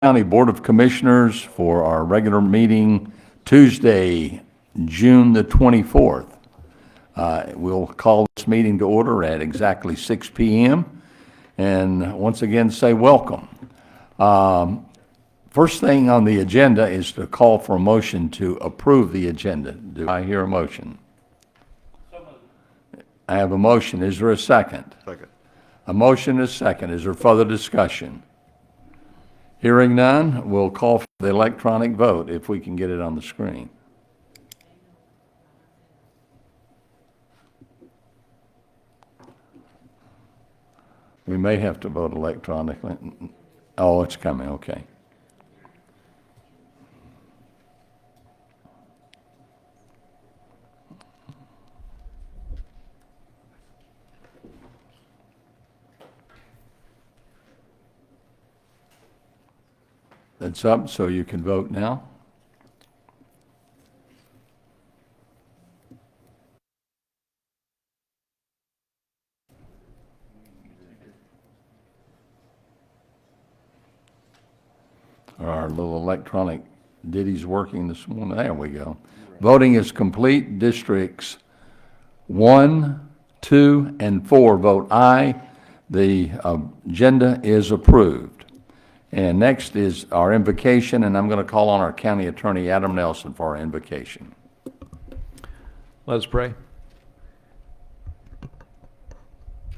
County Board of Commissioners for our regular meeting Tuesday, June the 24th. We'll call this meeting to order at exactly 6 p.m. and once again say welcome. First thing on the agenda is to call for a motion to approve the agenda. Do I hear a motion? So moved. I have a motion. Is there a second? Second. A motion is second. Is there further discussion? Hearing none, we'll call for the electronic vote if we can get it on the screen. We may have to vote electronically. Oh, it's coming, okay. It's up, so you can vote now. Our little electronic ditty's working this morning. There we go. Voting is complete. Districts 1, 2, and 4 vote aye. The agenda is approved. And next is our invocation, and I'm going to call on our County Attorney, Adam Nelson, for our invocation. Let us pray.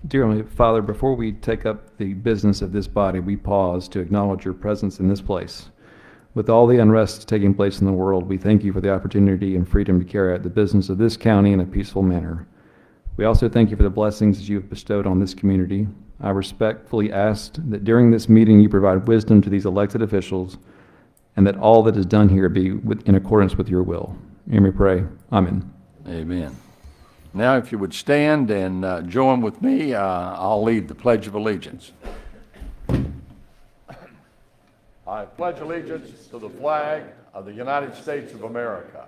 Dear Heavenly Father, before we take up the business of this body, we pause to acknowledge your presence in this place. With all the unrest taking place in the world, we thank you for the opportunity and freedom to carry out the business of this county in a peaceful manner. We also thank you for the blessings that you have bestowed on this community. I respectfully ask that during this meeting you provide wisdom to these elected officials and that all that is done here be in accordance with your will. Hear me pray. Amen. Amen. Now, if you would stand and join with me, I'll lead the Pledge of Allegiance. I pledge allegiance to the flag of the United States of America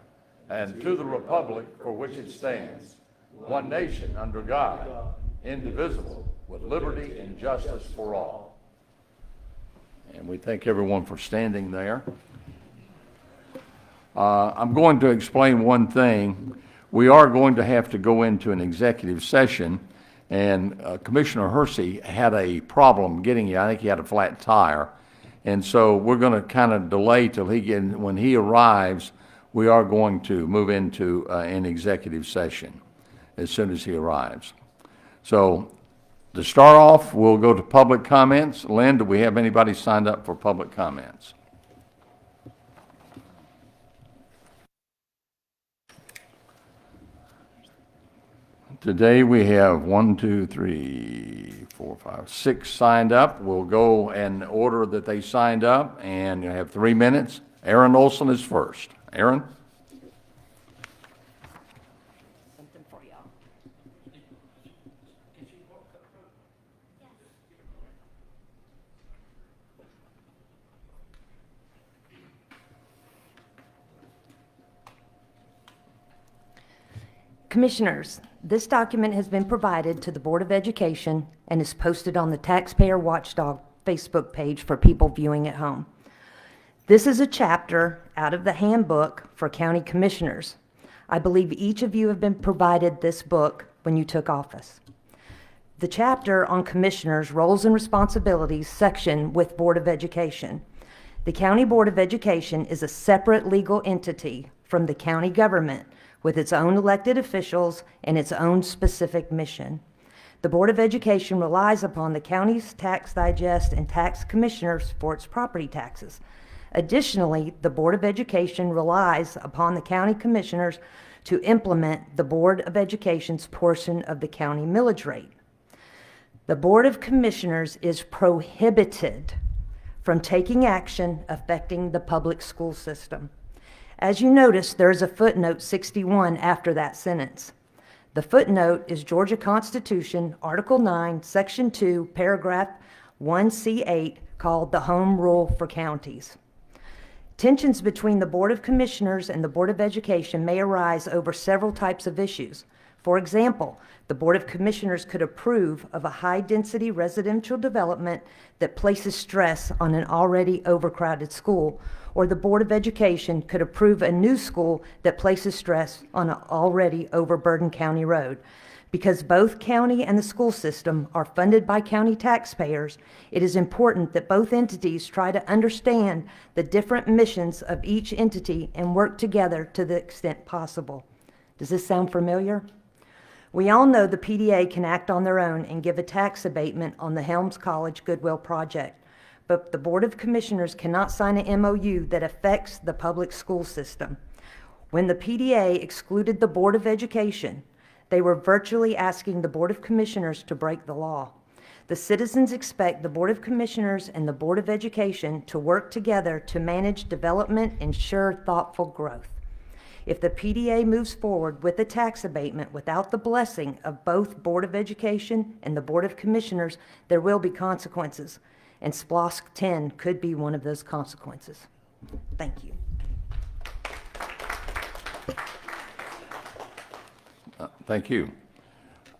and to the republic for which it stands, one nation under God, indivisible, with liberty and justice for all. And we thank everyone for standing there. I'm going to explain one thing. We are going to have to go into an executive session, and Commissioner Hersey had a problem getting here. I think he had a flat tire. And so we're going to kind of delay till when he arrives, we are going to move into an executive session as soon as he arrives. So to start off, we'll go to public comments. Lynn, do we have anybody signed up for public comments? Today we have 6 signed up. We'll go in order that they signed up, and you have 3 minutes. Aaron Olson is first. Aaron? Something for y'all. Commissioners, this document has been provided to the Board of Education and is posted on the Taxpayer Watchdog Facebook page for people viewing at home. This is a chapter out of the handbook for county commissioners. I believe each of you have been provided this book when you took office. The chapter on commissioners' roles and responsibilities section with Board of Education. The County Board of Education is a separate legal entity from the county government with its own elected officials and its own specific mission. The Board of Education relies upon the county's tax digest and tax commissioners for its property taxes. Additionally, the Board of Education relies upon the county commissioners to implement the Board of Education's portion of the county millage rate. The Board of Commissioners is prohibited from taking action affecting the public school system. As you notice, there is a footnote 61 after that sentence. The footnote is Georgia Constitution, Article 9, Section 2, Paragraph 1C8, called the Home Rule for Counties. Tensions between the Board of Commissioners and the Board of Education may arise over several types of issues. For example, the Board of Commissioners could approve of a high-density residential development that places stress on an already overcrowded school, or the Board of Education could approve a new school that places stress on an already overburdened county road. Because both county and the school system are funded by county taxpayers, it is important that both entities try to understand the different missions of each entity and work together to the extent possible. Does this sound familiar? We all know the PDA can act on their own and give a tax abatement on the Helms College Goodwill project, but the Board of Commissioners cannot sign an MOU that affects the public school system. When the PDA excluded the Board of Education, they were virtually asking the Board of Commissioners to break the law. The citizens expect the Board of Commissioners and the Board of Education to work together to manage development and ensure thoughtful growth. If the PDA moves forward with a tax abatement without the blessing of both Board of Education and the Board of Commissioners, there will be consequences, and SPLOST 10 could be one of those consequences. Thank you. Thank you.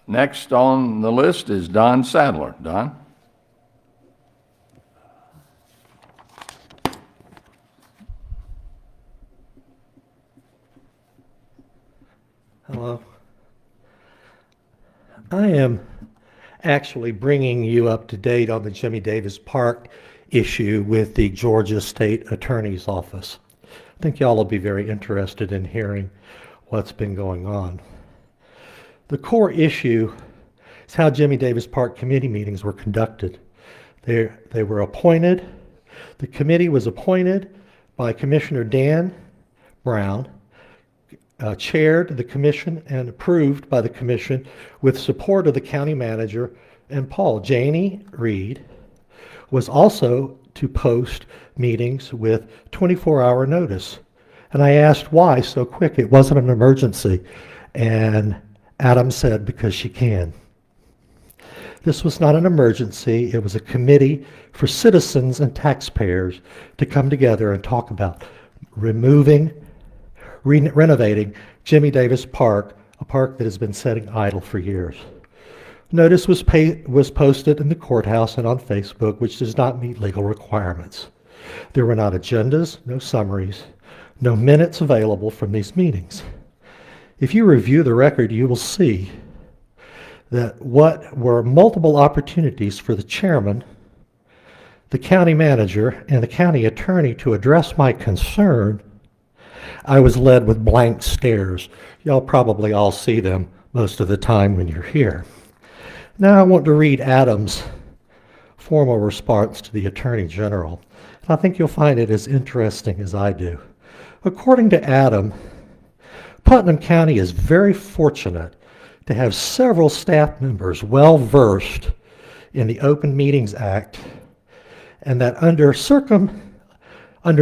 Next on the list is Don Sadler. Don? Hello. I am actually bringing you up to date on the Jimmy Davis Park issue with the Georgia State Attorney's Office. I think y'all will be very interested in hearing what's been going on. The core issue is how Jimmy Davis Park committee meetings were conducted. They were appointed. The committee was appointed by Commissioner Dan Brown, chaired the commission and approved by the commission with support of the county manager and Paul. Janie Reed was also to post meetings with 24-hour notice. And I asked why so quick. It wasn't an emergency. And Adam said, because she can. This was not an emergency. It was a committee for citizens and taxpayers to come together and talk about renovating Jimmy Davis Park, a park that has been sitting idle for years. Notice was posted in the courthouse and on Facebook, which does not meet legal requirements. There were not agendas, no summaries, no minutes available from these meetings. If you review the record, you will see that what were multiple opportunities for the chairman, the county manager, and the county attorney to address my concern, I was led with blank stares. Y'all probably all see them most of the time when you're here. Now I want to read Adam's formal response to the Attorney General. I think you'll find it as interesting as I do. According to Adam, Putnam County is very fortunate to have several staff members well-versed in the Open Meetings Act, and that under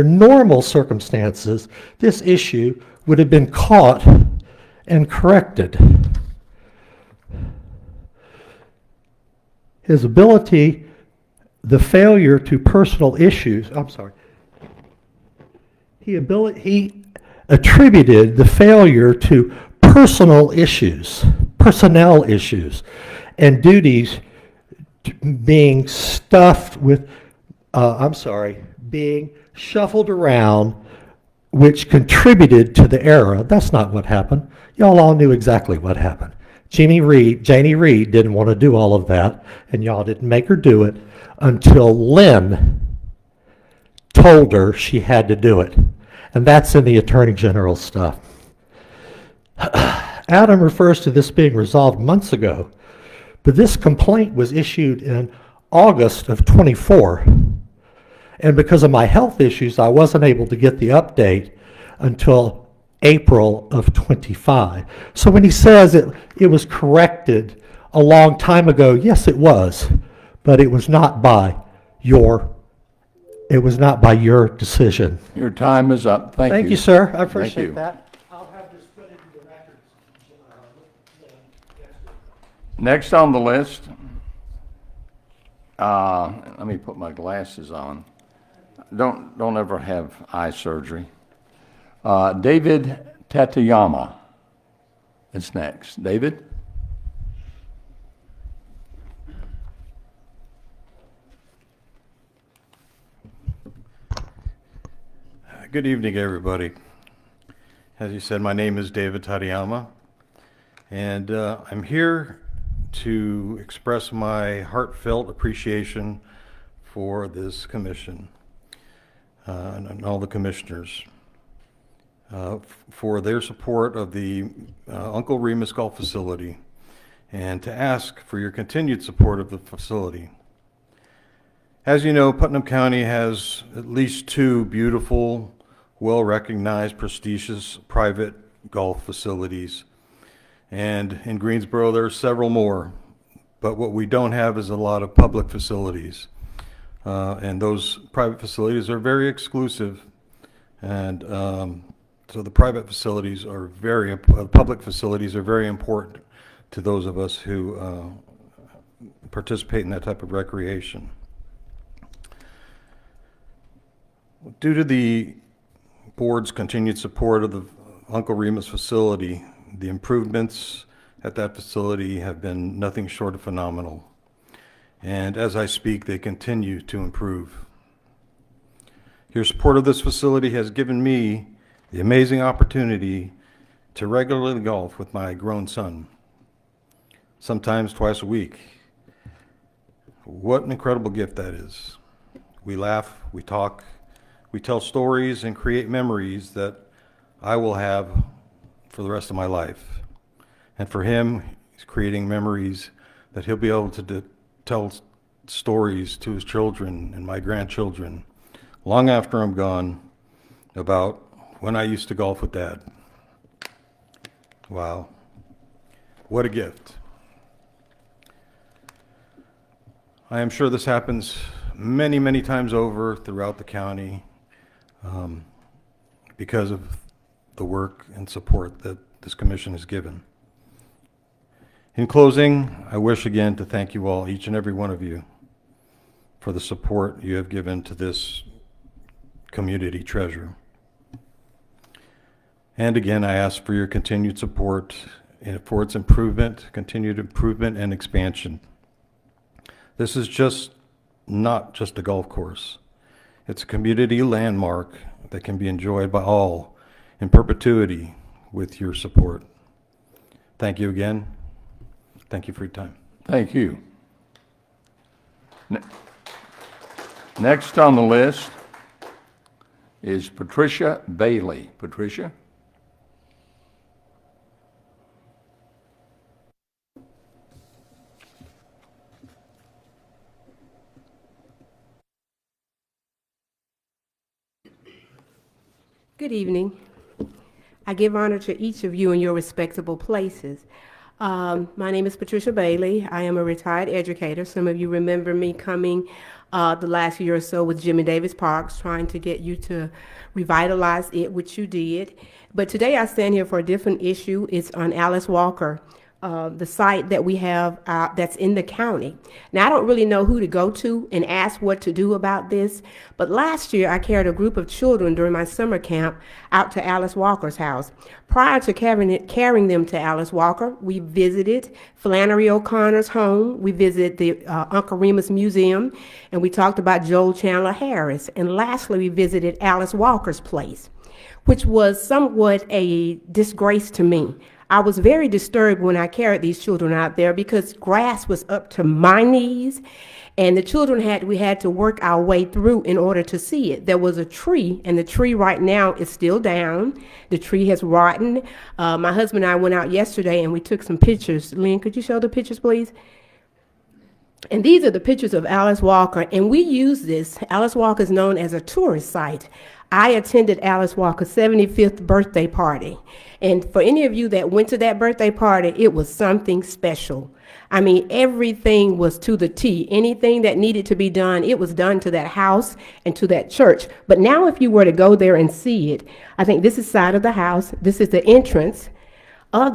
normal circumstances, this issue would have been caught and corrected. His ability, the failure to personal issues, he attributed the failure to personnel issues, and duties being stuffed with, being shuffled around, which contributed to the error. That's not what happened. Y'all all knew exactly what happened. Janie Reed didn't want to do all of that, and y'all didn't make her do it until Lynn told her she had to do it. And that's in the Attorney General's stuff. Adam refers to this being resolved months ago, but this complaint was issued in August of 24. And because of my health issues, I wasn't able to get the update until April of 25. So when he says it was corrected a long time ago, yes, it was, but it was not by your decision. Your time is up. Thank you. Thank you, sir. I you. appreciate that. I'll have this put into the records. Next on the list, let me put my glasses on. Don't ever have eye surgery. David Tateyama. and snacks. David? Good evening, everybody. As you said, my name is David Tadiyama, and I'm here to express my heartfelt appreciation for this commission and all the commissioners for their support of the Uncle Remus Golf Facility, and to ask for your continued support of the facility. As you know, Putnam County has at least 2 beautiful, well-recognized, prestigious private golf facilities. And in Greensboro, there are several more. But what we don't have is a lot of public facilities. And those private facilities are very exclusive. And so the private facilities are public facilities are very important to those of us who participate in that type of recreation. Due to the board's continued support of the Uncle Remus facility, the improvements at that facility have been nothing short of phenomenal. And as I speak, they continue to improve. Your support of this facility has given me the amazing opportunity to regularly golf with my grown son, sometimes twice a week. What an incredible gift that is. We laugh, we talk, we tell stories and create memories that I will have for the rest of my life. And for him, he's creating memories that he'll be able to tell stories to his children and my grandchildren long after I'm gone about when I used to golf with Dad. Wow. What a gift. I am sure this happens many, many times over throughout the county. Because of the work and support that this commission has given. In closing, I wish again to thank you all, each and every one of you, for the support you have given to this community treasure. And again, I ask for your continued support for its continued improvement and expansion. This is not just a golf course. It's a community landmark that can be enjoyed by all in perpetuity with your support. Thank you again. Thank you for your time. Thank you. Next on the list is Patricia Bailey. Patricia? Good evening. I give honor to each of you in your respectable places. My name is Patricia Bailey. I am a retired educator. Some of you remember me coming the last year or so with Jimmy Davis Parks, trying to get you to revitalize it, which you did. But today I stand here for a different issue. It's on Alice Walker, the site that we have that's in the county. Now, I don't really know who to go to and ask what to do about this, but last year I carried a group of children during my summer camp out to Alice Walker's house. Prior to carrying them to Alice Walker, we visited Flannery O'Connor's home, we visited the Uncle Remus Museum, and we talked about Joel Chandler Harris. And lastly, we visited Alice Walker's place, which was somewhat a disgrace to me. I was very disturbed when I carried these children out there because grass was up to my knees, and the children we had to work our way through in order to see it. There was a tree, and the tree right now is still down. The tree has rotten. My husband and I went out yesterday and we took some pictures. Lynn, could you show the pictures, please? And these are the pictures of Alice Walker, and we use this. Alice Walker is known as a tourist site. I attended Alice Walker's 75th birthday party. And for any of you that went to that birthday party, it was something special. I mean, everything was to the T. Anything that needed to be done, it was done to that house and to that church. But now if you were to go there and see it, I think this is side of the house. This is the entrance. of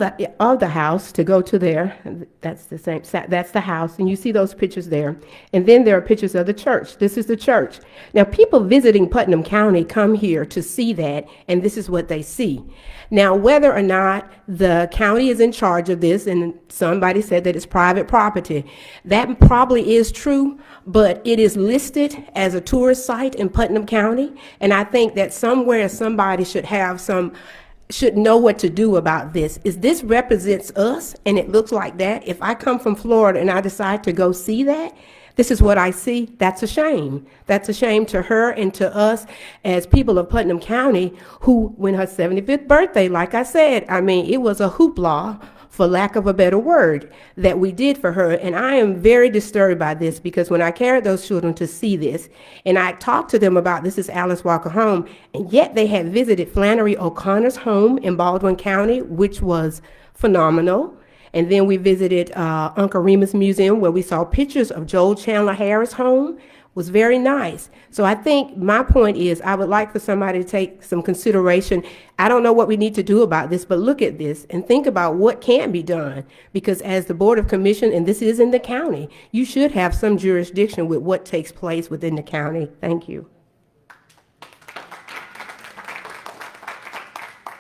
the house to go to there. That's the same. That's the house, and you see those pictures there. And then there are pictures of the church. This is the church. Now, people visiting Putnam County come here to see that, and this is what they see. Now, whether or not the county is in charge of this, and somebody said that it's private property, that probably is true, but it is listed as a tourist site in Putnam County, and I think that somewhere somebody should know what to do about this. Is this represents us, and it looks like that? If I come from Florida and I decide to go see that, this is what I see. That's a shame. That's a shame to her and to us as people of Putnam County who, when her 75th birthday, like I said, I mean, it was a hoopla, for lack of a better word, that we did for her. And I am very disturbed by this because when I carried those children to see this, and I talked to them about this is Alice Walker home, and yet they had visited Flannery O'Connor's home in Baldwin County, which was phenomenal. And then we visited Uncle Remus Museum, where we saw pictures of Joel Chandler Harris' home. Was very nice. So I think my point is I would like for somebody to take some consideration. I don't know what we need to do about this, but look at this and think about what can be done. Because as the Board of Commission, and this is in the county, you should have some jurisdiction with what takes place within the county. Thank you.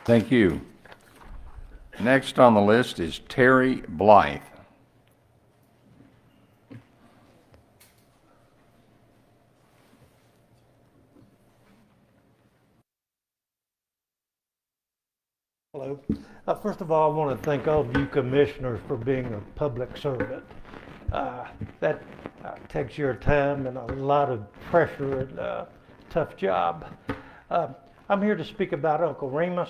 Thank you. Next on the list is Terry Blythe. Hello. First of all, I want to thank all of you commissioners for being a public servant. That takes your time and a lot of pressure and a tough job. I'm here to speak about Uncle Remus.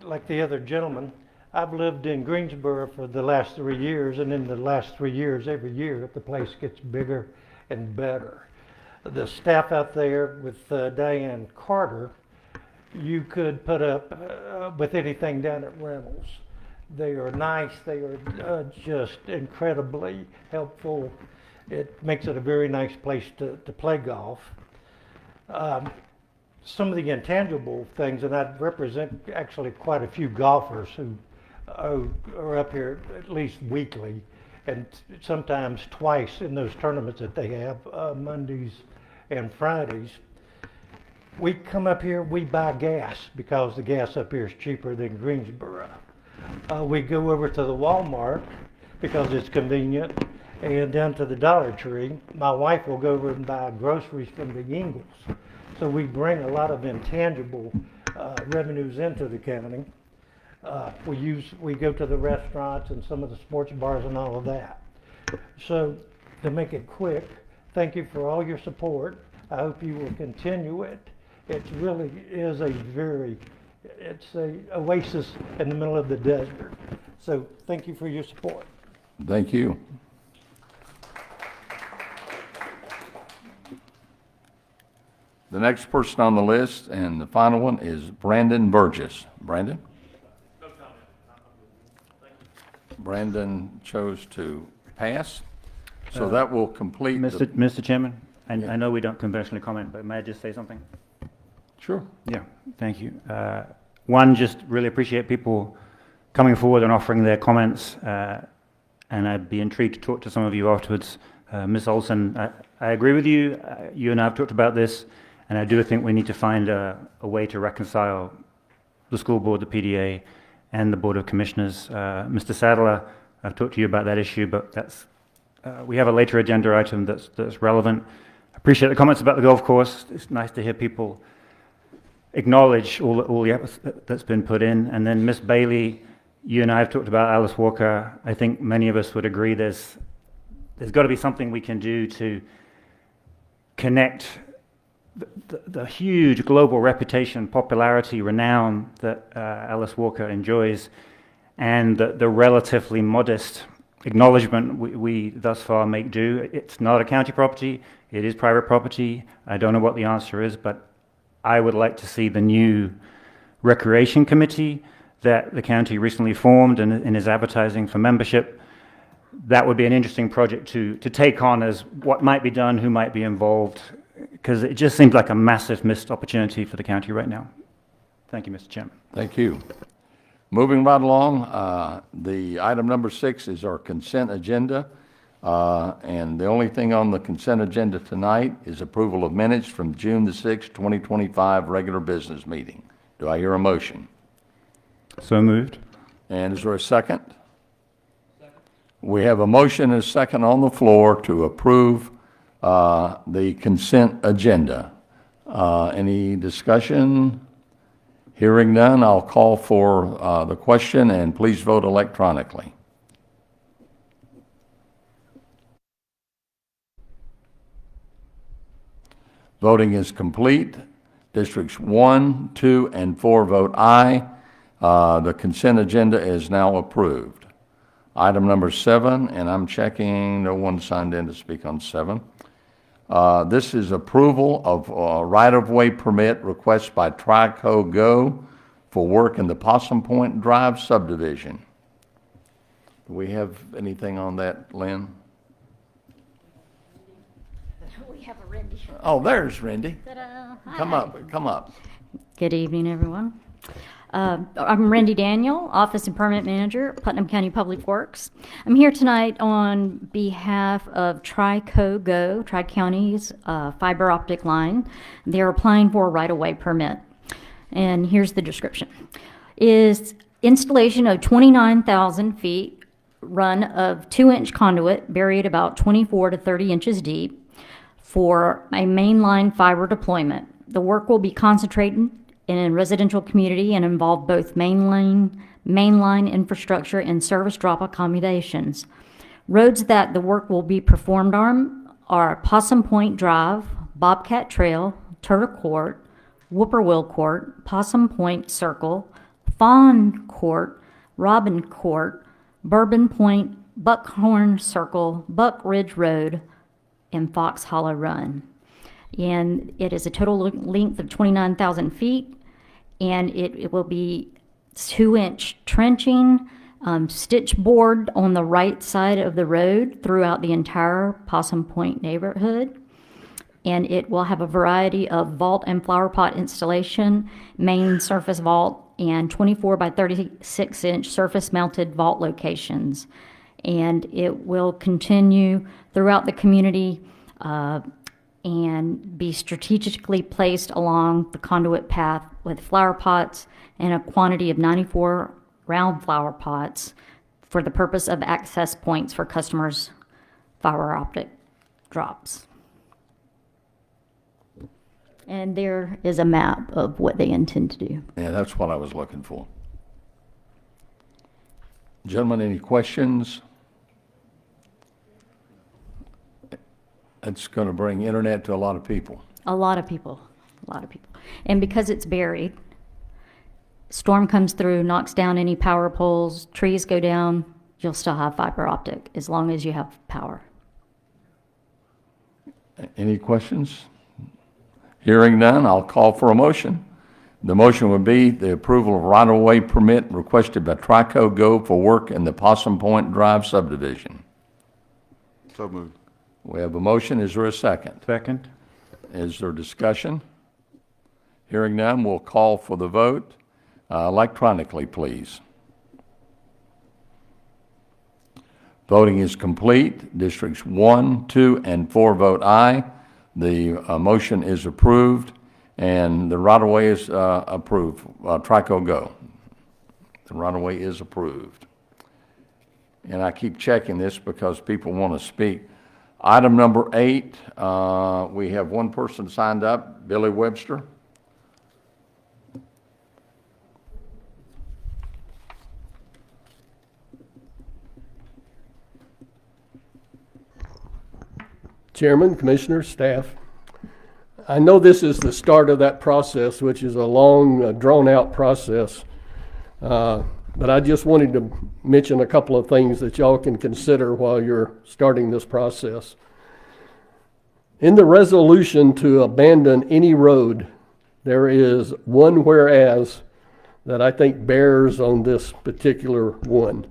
Like the other gentleman, I've lived in Greensboro for the last 3 years, and in the last 3 years, every year, the place gets bigger and better. The staff out there with Diane Carter, you could put up with anything down at Reynolds. They are nice. They are just incredibly helpful. It makes it a very nice place to play golf. Some of the intangible things, and I represent actually quite a few golfers who are up here at least weekly, and sometimes twice in those tournaments that they have, Mondays and Fridays. We come up here, we buy gas because the gas up here is cheaper than Greensboro. We go over to the Walmart because it's convenient, and down to the Dollar Tree. My wife will go over and buy groceries from the Ingles. So we bring a lot of intangible revenues into the county. We go to the restaurants and some of the sports bars and all of that. So to make it quick, thank you for all your support. I hope you will continue it. It really is it's a oasis in the middle of the desert. So thank you for your support. Thank you. The next person on the list and the final one is Brandon Burgess. Brandon? No comment. Brandon chose to pass, so that will complete Mr. Chairman, I know we don't conventionally comment, but may I just say something? Sure. Yeah, thank you. One, just really appreciate people coming forward and offering their comments, and I'd be intrigued to talk to some of you afterwards. Ms. Olson, I agree with you. You and I have talked about this, and I do think we need to find a way to reconcile the school board, the PDA, and the Board of Commissioners. Mr. Sadler, I've talked to you about that issue, but that's we have a later agenda item that's relevant. I appreciate the comments about the golf course. It's nice to hear people acknowledge all the effort that's been put in. And then Ms. Bailey, you and I have talked about Alice Walker. I think many of us would agree there's got to be something we can do to connect the huge global reputation, popularity, renown that Alice Walker enjoys, and the relatively modest acknowledgement we thus far make do. It's not a county property, it is private property. I don't know what the answer is, but I would like to see the new recreation committee that the county recently formed and is advertising for membership. That would be an interesting project to take on as what might be done, who might be involved, because it just seems like a massive missed opportunity for the county right now. Thank you, Mr. Chairman. Thank you. Moving right along, the item number 6 is our consent agenda. And the only thing on the consent agenda tonight is approval of minutes from June the 6th, 2025 regular business meeting. Do I hear a motion? So moved. And is there a second? Second. We have a motion and a second on the floor to approve the consent agenda. Any discussion? Hearing none, I'll call for the question, and please vote electronically. Voting is complete. Districts 1, 2, and 4 vote aye. The consent agenda is now approved. Item number 7, and I'm checking, no one signed in to speak on 7. This is approval of right-of-way permit request by Trico Go for work in the Possum Point Drive subdivision. Do we have anything on that, Lynn? We have a Randy. Oh, there's Randy. Ta-da. Come Hi. up, come up. Good evening, everyone. I'm Randy Daniel, Office and Permit Manager, Putnam County Public Works. I'm here tonight on behalf of Trico Go, Tri-County's fiber optic line. They're applying for a right-of-way permit. And here's the description. Is installation of 29,000 feet run of 2-inch conduit buried about 24 to 30 inches deep for a mainline fiber deployment. The work will be concentrated in a residential community and involve both mainline infrastructure and service drop accommodations. Roads that the work will be performed on are Possum Point Drive, Bobcat Trail, Turtle Court, Whippoorwill Court, Possum Point Circle, Fawn Court, Robin Court, Bourbon Point, Buckhorn Circle, Buck Ridge Road, and Fox Hollow Run. And it is a total length of 29,000 feet, and it will be 2-inch trenching, stitch board on the right side of the road throughout the entire Possum Point neighborhood. And it will have a variety of vault and flower pot installation, main surface vault, and 24 by 36 inch surface mounted vault locations. And it will continue throughout the community and be strategically placed along the conduit path with flower pots and a quantity of 94 round flower pots for the purpose of access points for customers' fiber optic drops. And there is a map of what they intend to do. Yeah, that's what I was looking for. Gentlemen, any questions? It's going to bring internet to a lot of people. A lot of people. And because it's buried, storm comes through, knocks down any power poles, trees go down, you'll still have fiber optic as long as you have power. Any questions? Hearing none, I'll call for a motion. The motion would be the approval of right-of-way permit requested by Trico Go for work in the Possum Point Drive subdivision. So moved. We have a motion. Is there a second? Second. Is there discussion? Hearing none, we'll call for the vote electronically, please. Voting is complete. Districts 1, 2, and 4 vote aye. The motion is approved, and the right-of-way is approved. Trico Go. The right-of-way is approved. And I keep checking this because people want to speak. Item number 8, we have one person signed up, Billy Webster. Chairman, Commissioners, staff. I know this is the start of that process, which is a long, drawn-out process, but I just wanted to mention a couple of things that y'all can consider while you're starting this process. In the resolution to abandon any road, there is one whereas that I think bears on this particular one,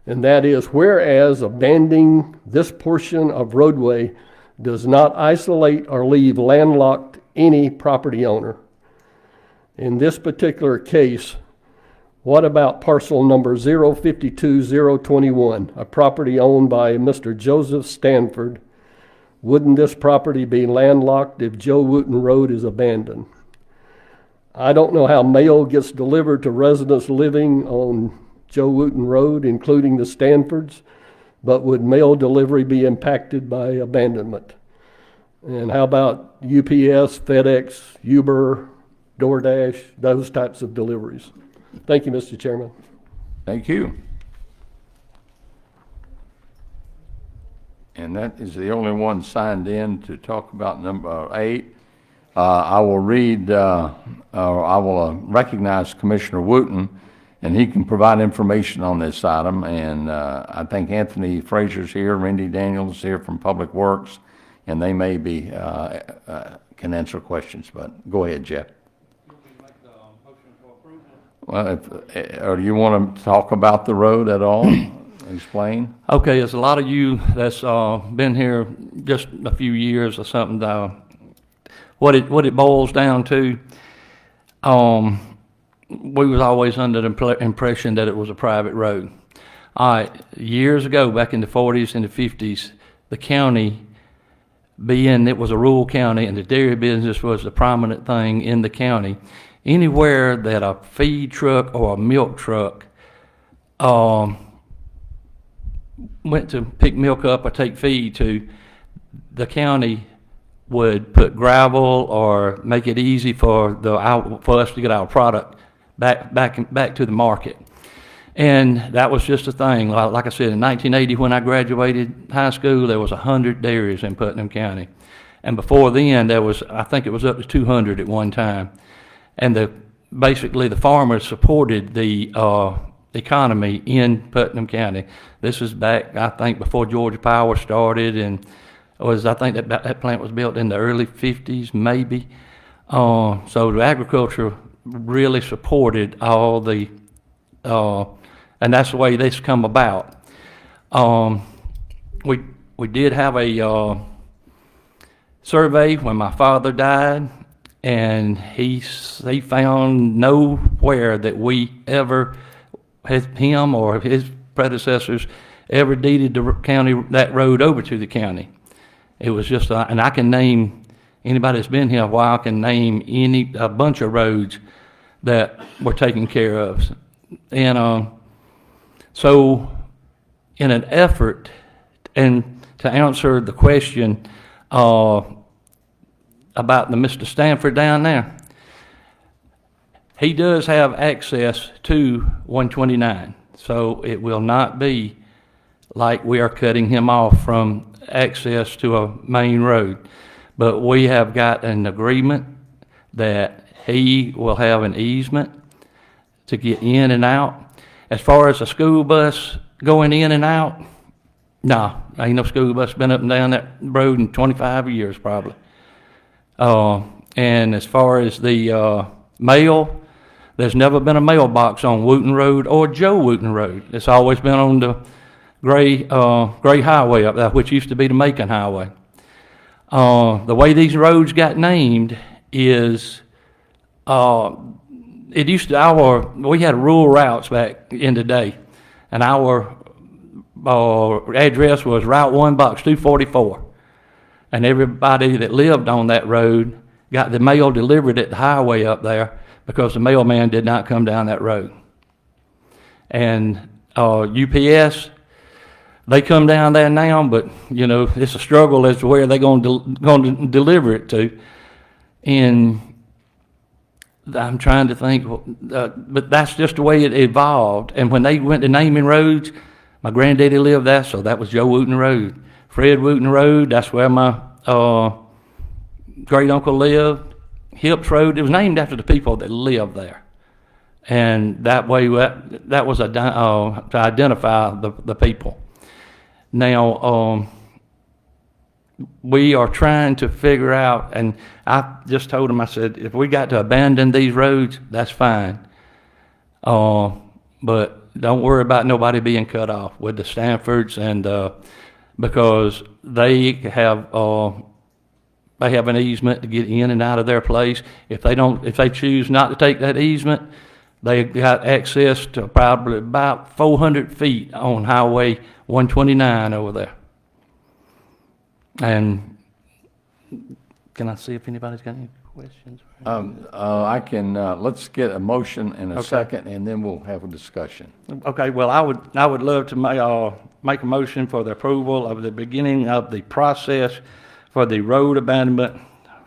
and that is whereas abandoning this portion of roadway does not isolate or leave landlocked any property owner. In this particular case, what about parcel number 052021, a property owned by Mr. Joseph Stanford? Wouldn't this property be landlocked if Joe Wooten Road is abandoned? I don't know how mail gets delivered to residents living on Joe Wooten Road, including the Stanfords, but would mail delivery be impacted by abandonment? And how about UPS, FedEx, Uber, DoorDash, those types of deliveries? Thank you, Mr. Chairman. Thank you. And that is the only one signed in to talk about number 8. I will recognize Commissioner Wooten, and he can provide information on this item. And I think Anthony Frazier's here, Randy Daniels is here from Public Works, and they may be can answer questions. But go ahead, Jeff. Well, or do you want to talk about the road at all? Explain. Okay, there's a lot of you that's been here just a few years or something. What it boils down to, we was always under the impression that it was a private road. All right, years ago, back in the 40s and the 50s, the county, being it was a rural county and the dairy business was the prominent thing in the county, anywhere that a feed truck or a milk truck went to pick milk up or take feed to, the county would put gravel or make it easy for us to get our product back to the market. And that was just a thing. Like I said, in 1980 when I graduated high school, there was 100 dairies in Putnam County. And before then, there was, I think it was up to 200 at one time. And basically the farmers supported the economy in Putnam County. This is back, I think, before Georgia Power started, and I think that plant was built in the early 50s, maybe. So the agriculture really supported all the, and that's the way this come about. We did have a survey when my father died, and he found nowhere that we ever, him or his predecessors, ever deeded the county that road over to the county. It was just, and I can name, anybody that's been here a while can name a bunch of roads that were taken care of. And so in an effort, and to answer the question about the Mr. Stanford down there, he does have access to 129, so it will not be like we are cutting him off from access to a main road. But we have got an agreement that he will have an easement to get in and out. As far as a school bus going in and out, no, ain't no school bus been up and down that road in 25 years probably. And as far as the mail, there's never been a mailbox on Wooten Road or Joe Wooten Road. It's always been on the Gray Highway up there, which used to be the Macon Highway. The way these roads got named is, it used to, we had rural routes back in the day, and our address was Route 1, Box 244. And everybody that lived on that road got the mail delivered at the highway up there because the mailman did not come down that road. And UPS, they come down there now, but you know it's a struggle as to where they're going to deliver it to. And I'm trying to think, but that's just the way it evolved. And when they went to naming roads, my granddaddy lived there, so that was Joe Wooten Road. Fred Wooten Road, that's where my great uncle lived. Hips Road, it was named after the people that lived there. And that way, that was to identify the people. Now, we are trying to figure out, and I just told him, I said, if we got to abandon these roads, that's fine. But don't worry about nobody being cut off with the Stanfords, and because they have they have an easement to get in and out of their place. If they choose not to take that easement, they got access to probably about 400 feet on Highway 129 over there. And can I see if anybody's got any questions? I can, let's get a motion and a Okay. second, and then we'll have a discussion. Okay, well, I would love to make a motion for the approval of the beginning of the process for the road abandonment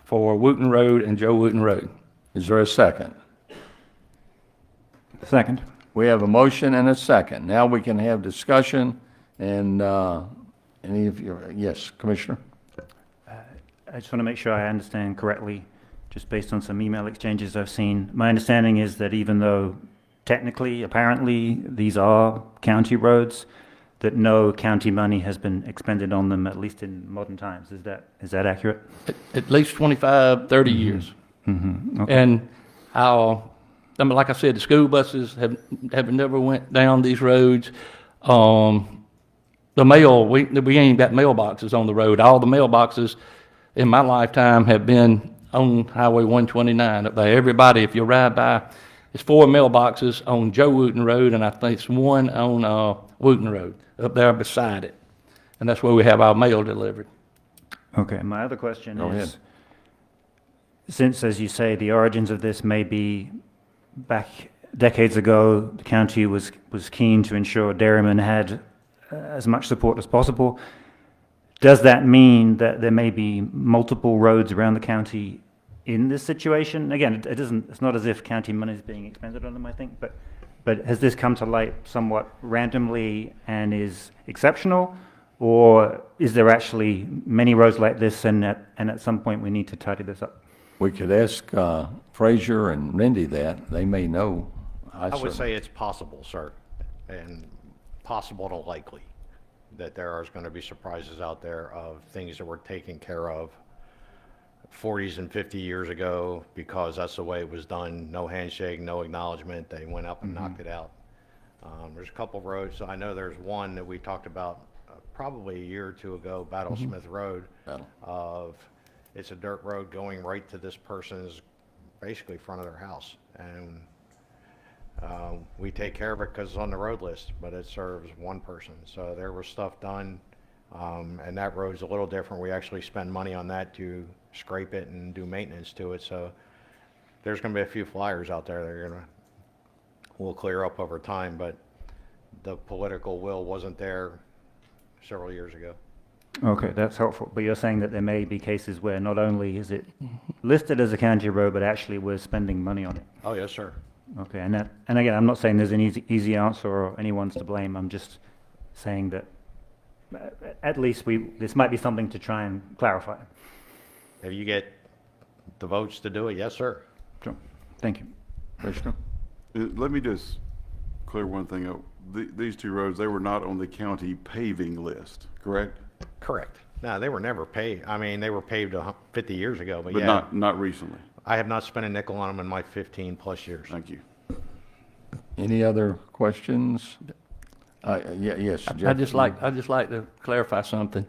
for Wooten Road and Joe Wooten Road. Is there a second? Second. We have a motion and a second. Now we can have discussion, and any of you, yes, Commissioner? I just want to make sure I understand correctly, just based on some email exchanges I've seen. My understanding is that even though technically, apparently, these are county roads, that no county money has been expended on them, at least in modern times. Is that accurate? At least 25, 30 years. Mm-hmm. Okay. And I mean, like I said, the school buses have never went down these roads. The mail, we ain't got mailboxes on the road. All the mailboxes in my lifetime have been on Highway 129 up there. Everybody, if you ride by, it's 4 mailboxes on Joe Wooten Road, and I think it's 1 on Wooten Road up there beside it. And that's where we have our mail delivered. Okay, my other question Go is, ahead. since, as you say, the origins of this may be back decades ago, the county was keen to ensure dairymen had as much support as possible. Does that mean that there may be multiple roads around the county in this situation? Again, it's not as if county money is being expended on them, I think, but has this come to light somewhat randomly and is exceptional? Or is there actually many roads like this, and at some point we need to tidy this up? We could ask Frazier and Rendy that. They may know. I would certainly- say it's possible, sir, and possible to likely, that there are going to be surprises out there of things that were taken care of 40s and 50 years ago, because that's the way it was done. No handshake, no acknowledgement. They went up and knocked it out. There's a couple of roads. I know there's one that we talked about probably a year or two ago, Battlesmith Road. Battle. It's a dirt road going right to this person's basically front of their house. And we take care of it because it's on the road list, but it serves one person. So there was stuff done, and that road's a little different. We actually spend money on that to scrape it and do maintenance to it. So there's going to be a few flyers out there that will clear up over time, but the political will wasn't there several years ago. Okay, that's helpful. But you're saying that there may be cases where not only is it listed as a county road, but actually we're spending money on it. Oh, yes, sir. Okay, and again, I'm not saying there's an easy answer or anyone's to blame. I'm just saying that at least this might be something to try and clarify. If you get the votes to do it, yes, sir. Sure. Thank you. Commissioner? Let me just clear one thing up. These two roads, they were not on the county paving list, correct? Correct. No, they were never paved. I mean, they were paved 50 years ago, but But yeah. not recently. I have not spent a nickel on them in my 15-plus years. Thank you. Any other questions? Yes, Jeff. I'd just like to clarify something.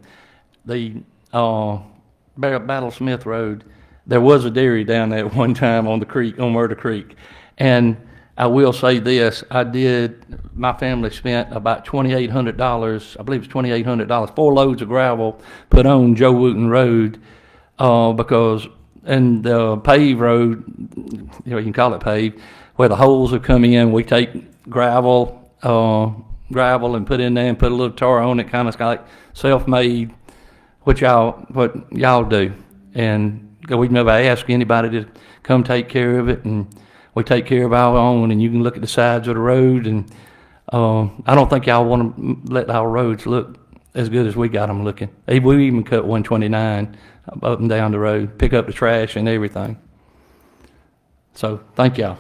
The Battlesmith Road, there was a dairy down there at one time on the creek, on Murder Creek. And I will say this, my family spent about $2,800, I believe it's $2,800, 4 loads of gravel put on Joe Wooten Road, because in the paved road, you can call it paved, where the holes have come in, we take gravel and put in there and put a little tar on it, kind of like self-made, what y'all do. And we've never asked anybody to come take care of it, and we take care of our own, and you can look at the sides of the road, and I don't think y'all want to let our roads look as good as we got them looking. We even cut 129 up and down the road, pick up the trash and everything. So, thank y'all.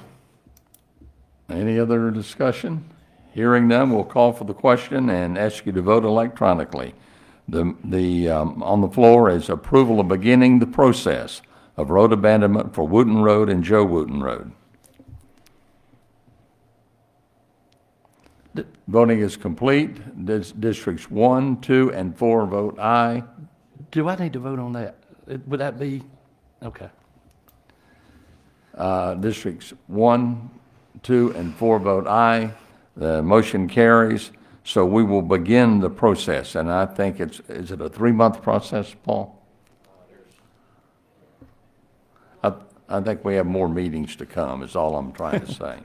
Any other discussion? Hearing none, we'll call for the question and ask you to vote electronically. On the floor is approval of beginning the process of road abandonment for Wooten Road and Joe Wooten Road. Voting is complete. Districts 1, 2, and 4 vote aye. Do I need to vote on that? Would that be, okay. Districts 1, 2, and 4 vote aye. The motion carries. So we will begin the process, and I think is it a 3-month process, Paul? I think we have more meetings to come, is all I'm trying to say.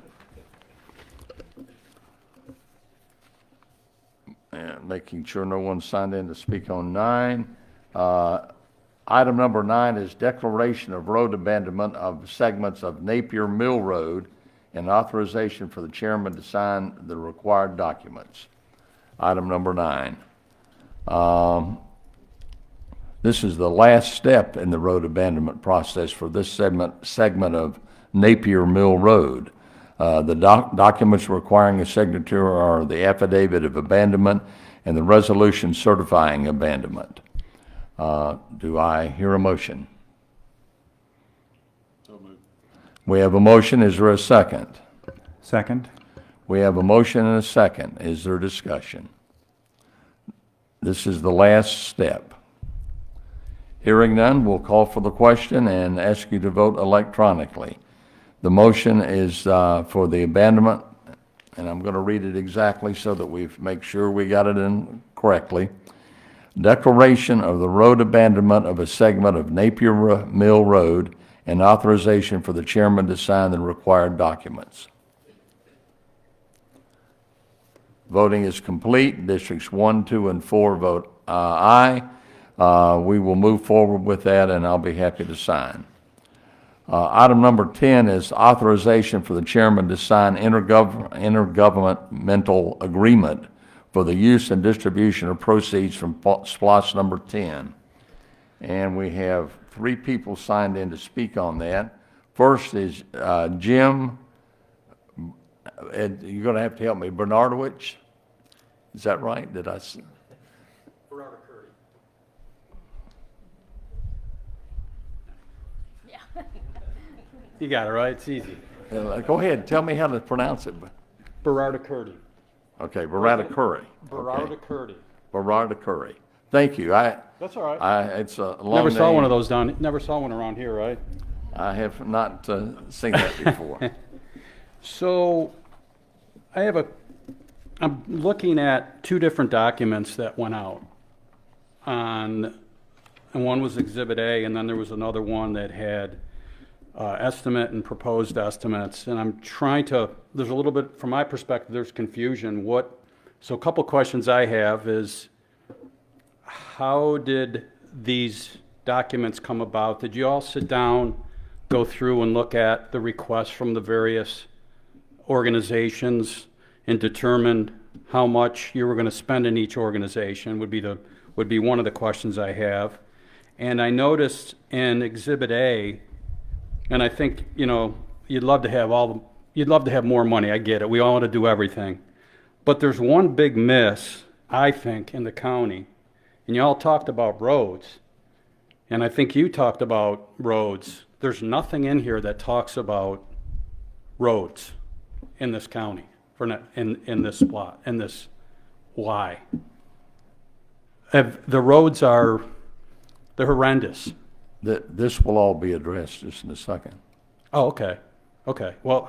And making sure no one signed in to speak on 9. Item number 9 is declaration of road abandonment of segments of Napier Mill Road and authorization for the chairman to sign the required documents. Item number 9. This is the last step in the road abandonment process for this segment of Napier Mill Road. The documents requiring a signature are the affidavit of abandonment and the resolution certifying abandonment. Do I hear a motion? So moved. We have a motion. Is there a second? Second. We have a motion and a second. Is there discussion? This is the last step. Hearing none, we'll call for the question and ask you to vote electronically. The motion is for the abandonment, and I'm going to read it exactly so that we make sure we got it in correctly. Declaration of the road abandonment of a segment of Napier Mill Road and authorization for the chairman to sign the required documents. Voting is complete. Districts 1, 2, and 4 vote aye. We will move forward with that, and I'll be happy to sign. Item number 10 is authorization for the chairman to sign intergovernmental agreement for the use and distribution of proceeds from SPLOST number 10. And we have 3 people signed in to speak on that. First is Jim, you're going to have to help me, Bernardowicz? Is that right? Did I see? You got it, right? It's easy. Go ahead, tell me how to pronounce it. Berarda Curdy. Okay, Berarda Curry. Berarda Curdy. Berarda Curry. Thank you. That's all right. It's a long Never saw name. one of those down. Never saw one around here, right? I have not seen that before. So, I'm looking at 2 different documents that went out. And one was Exhibit A, and then there was another one that had estimate and proposed estimates. And I'm trying to, there's a little bit, from my perspective, there's confusion. So a couple questions I have is, how did these documents come about? Did you all sit down, go through and look at the requests from the various organizations and determine how much you were going to spend in each organization? Would be one of the questions I have. And I noticed in Exhibit A, and I think, you'd love to have more money. I get it. We all want to do everything. But there's one big miss, I think, in the county. And you all talked about roads. And I think you talked about roads. There's nothing in here that talks about roads in this county, in this plot, in this why. The roads they're horrendous. This will all be addressed just in a second. Oh, okay. Okay. Well,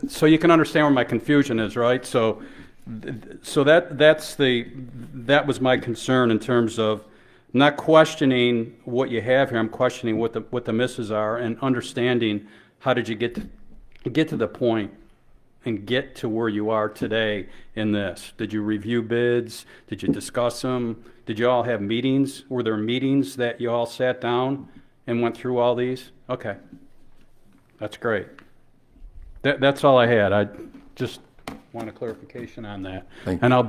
so you can understand where my confusion is, right? So that was my concern in terms of not questioning what you have here. I'm questioning what the misses are and understanding how did you get to the point and get to where you are today in this. Did you review bids? Did you discuss them? Did you all have meetings? Were there meetings that you all sat down and went through all these? Okay. That's great. That's all I had. I just want a clarification on that. Thank and I will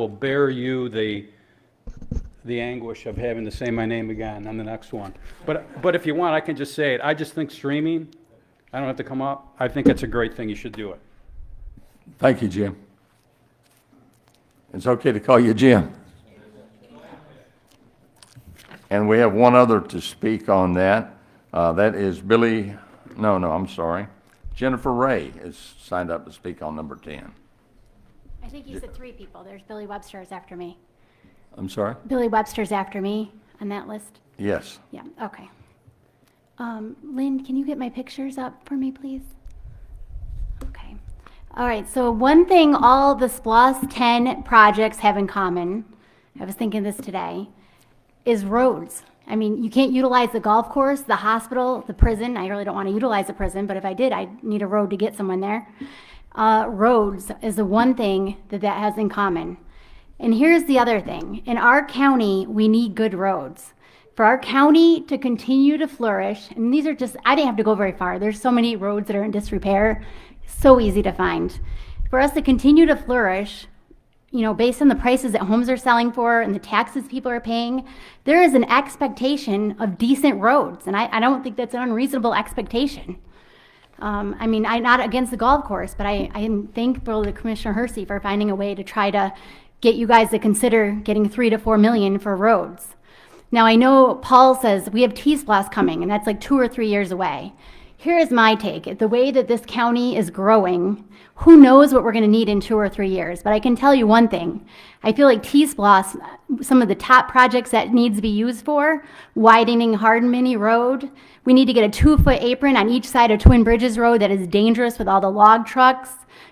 bear you the anguish of having to say my name again on the next one. But if you want, I can just say it. I just think streaming, I don't have to come up. I think it's a great thing. You should do it. Thank you, Jim. It's okay to call you Jim. And we have one other to speak on that. That is I'm sorry. Jennifer Ray is signed up to speak on number 10. I think you said 3 people. There's Billy Webster's after me. I'm sorry? Billy Webster's after me on that list. Yes. Yeah, okay. Lynn, can you get my pictures up for me, please? Okay. All right, so one thing all the SPLOST 10 projects have in common, I was thinking this today, is roads. I mean, you can't utilize the golf course, the hospital, the prison. I really don't want to utilize the prison, but if I did, I'd need a road to get someone there. Roads is the one thing that has in common. And here's the other thing. In our county, we need good roads. For our county to continue to flourish, and these are just, I didn't have to go very far. There's so many roads that are in disrepair, so easy to find. For us to continue to flourish, you know, based on the prices that homes are selling for and the taxes people are paying, there is an expectation of decent roads. And I don't think that's an unreasonable expectation. I mean, I'm not against the golf course, but I am thankful to Commissioner Hersey for finding a way to try to get you guys to consider getting $3 to $4 million for roads. Now, I know Paul says we have T-SPLOST coming, and that's like 2 or 3 years away. Here is my take. The way that this county is growing, who knows what we're going to need in 2 or 3 years. But I can tell you one thing. I feel like T-SPLOST, some of the top projects that needs to be used for, widening Hardin Road. We need to get a 2-foot apron on each side of Twin Bridges Road that is dangerous with all the log trucks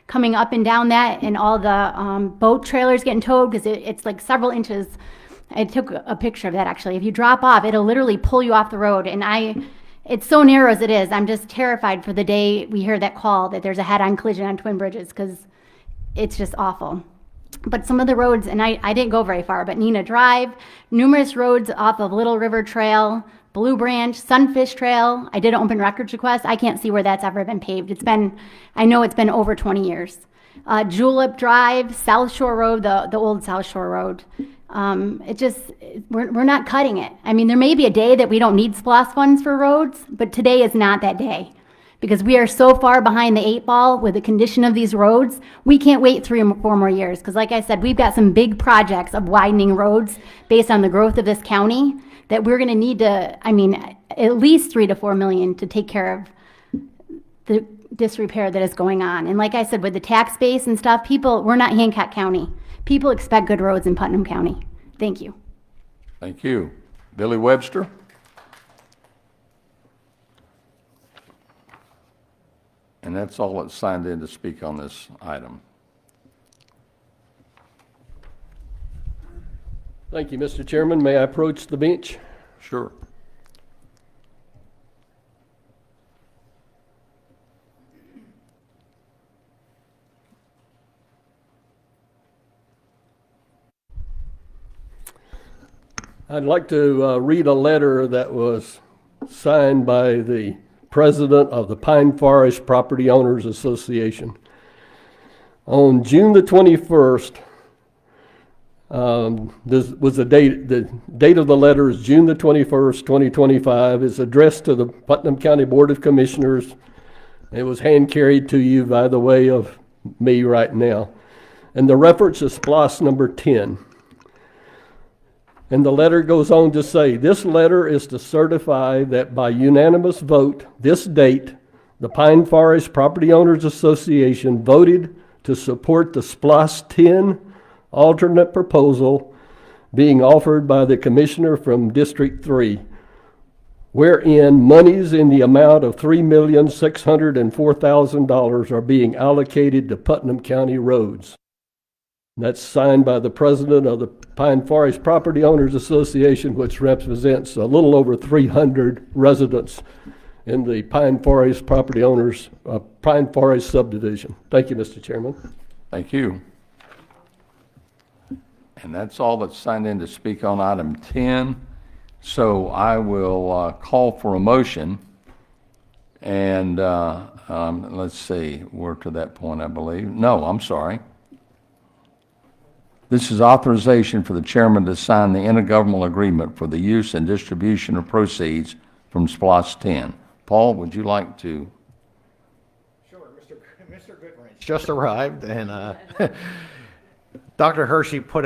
coming up and down that and all the boat trailers getting towed because it's like several inches. I took a picture of that actually. If you drop off, it'll literally pull you off the road. And it's so narrow as it is. I'm just terrified for the day we hear that call that there's a head-on collision on Twin Bridges because it's just awful. But some of the roads, and I didn't go very far, but Nina Drive, numerous roads off of Little River Trail, Blue Branch, Sunfish Trail. I did an open records request. I can't see where that's ever been paved. I know it's been over 20 years. Julep Drive, South Shore Road, the old South Shore Road. We're not cutting it. I mean, there may be a day that we don't need SPLOST funds for roads, but today is not that day. Because we are so far behind the 8 ball with the condition of these roads, we can't wait 3 or 4 more years. Because like I said, we've got some big projects of widening roads based on the growth of this county that we're gonna need to, I mean, at least $3 to $4 million to take care of the disrepair that is going on. And like I said, with the tax base and stuff, we're not Hancock County. People expect good roads in Putnam County. Thank you. Thank you. Billy Webster? And that's all that's signed in to speak on this item. Thank you, Mr. Chairman. May I approach the bench? Sure. I'd like to read a letter that was signed by the president of the Pine Forest Property Owners Association. On June the 21st, this was the date of the letter is June the 21st, 2025. It's addressed to the Putnam County Board of Commissioners. It was hand carried to you by the way of me right now. And the reference is SPLOST number 10. And the letter goes on to say, this letter is to certify that by unanimous vote, this date, the Pine Forest Property Owners Association voted to support the SPLOST 10 alternate proposal being offered by the commissioner from District 3, wherein monies in the amount of $3,604,000 are being allocated to Putnam County roads. That's signed by the president of the Pine Forest Property Owners Association, which represents a little over 300 residents in the Pine Forest Property Owners, Pine Forest subdivision. Thank you, Mr. Chairman. Thank you. And that's all that's signed in to speak on item 10. So I will call for a motion. And let's see, we're to that point, I believe. No, I'm sorry. This is authorization for the chairman to sign the intergovernmental agreement for the use and distribution of proceeds from SPLOST 10. Paul, would you like to? Sure, Mr. Goodrich just arrived, and Dr. Hershey put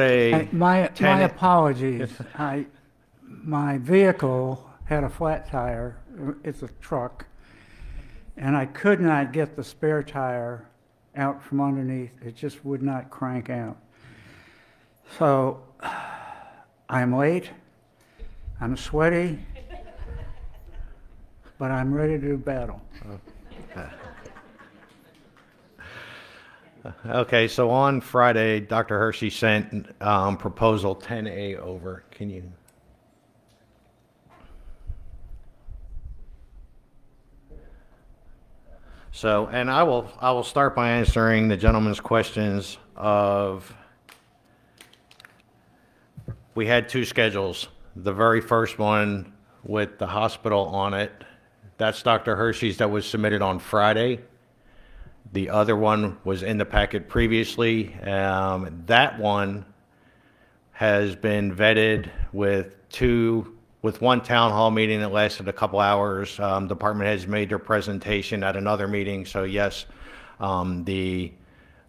my apologies. My vehicle had a flat tire. It's a truck, and I could not get the spare tire out from underneath. It just would not crank out. So I'm late. I'm sweaty, but I'm ready to do battle. Okay, so on Friday, Dr. Hershey sent proposal 10A over. Can you? So, and I will start by answering the gentleman's questions of, we had two schedules. The very first one with the hospital on it, that's Dr. Hershey's that was submitted on Friday. The other one was in the packet previously. That one has been vetted with one town hall meeting that lasted a couple hours. Department heads made their presentation at another meeting. So yes, the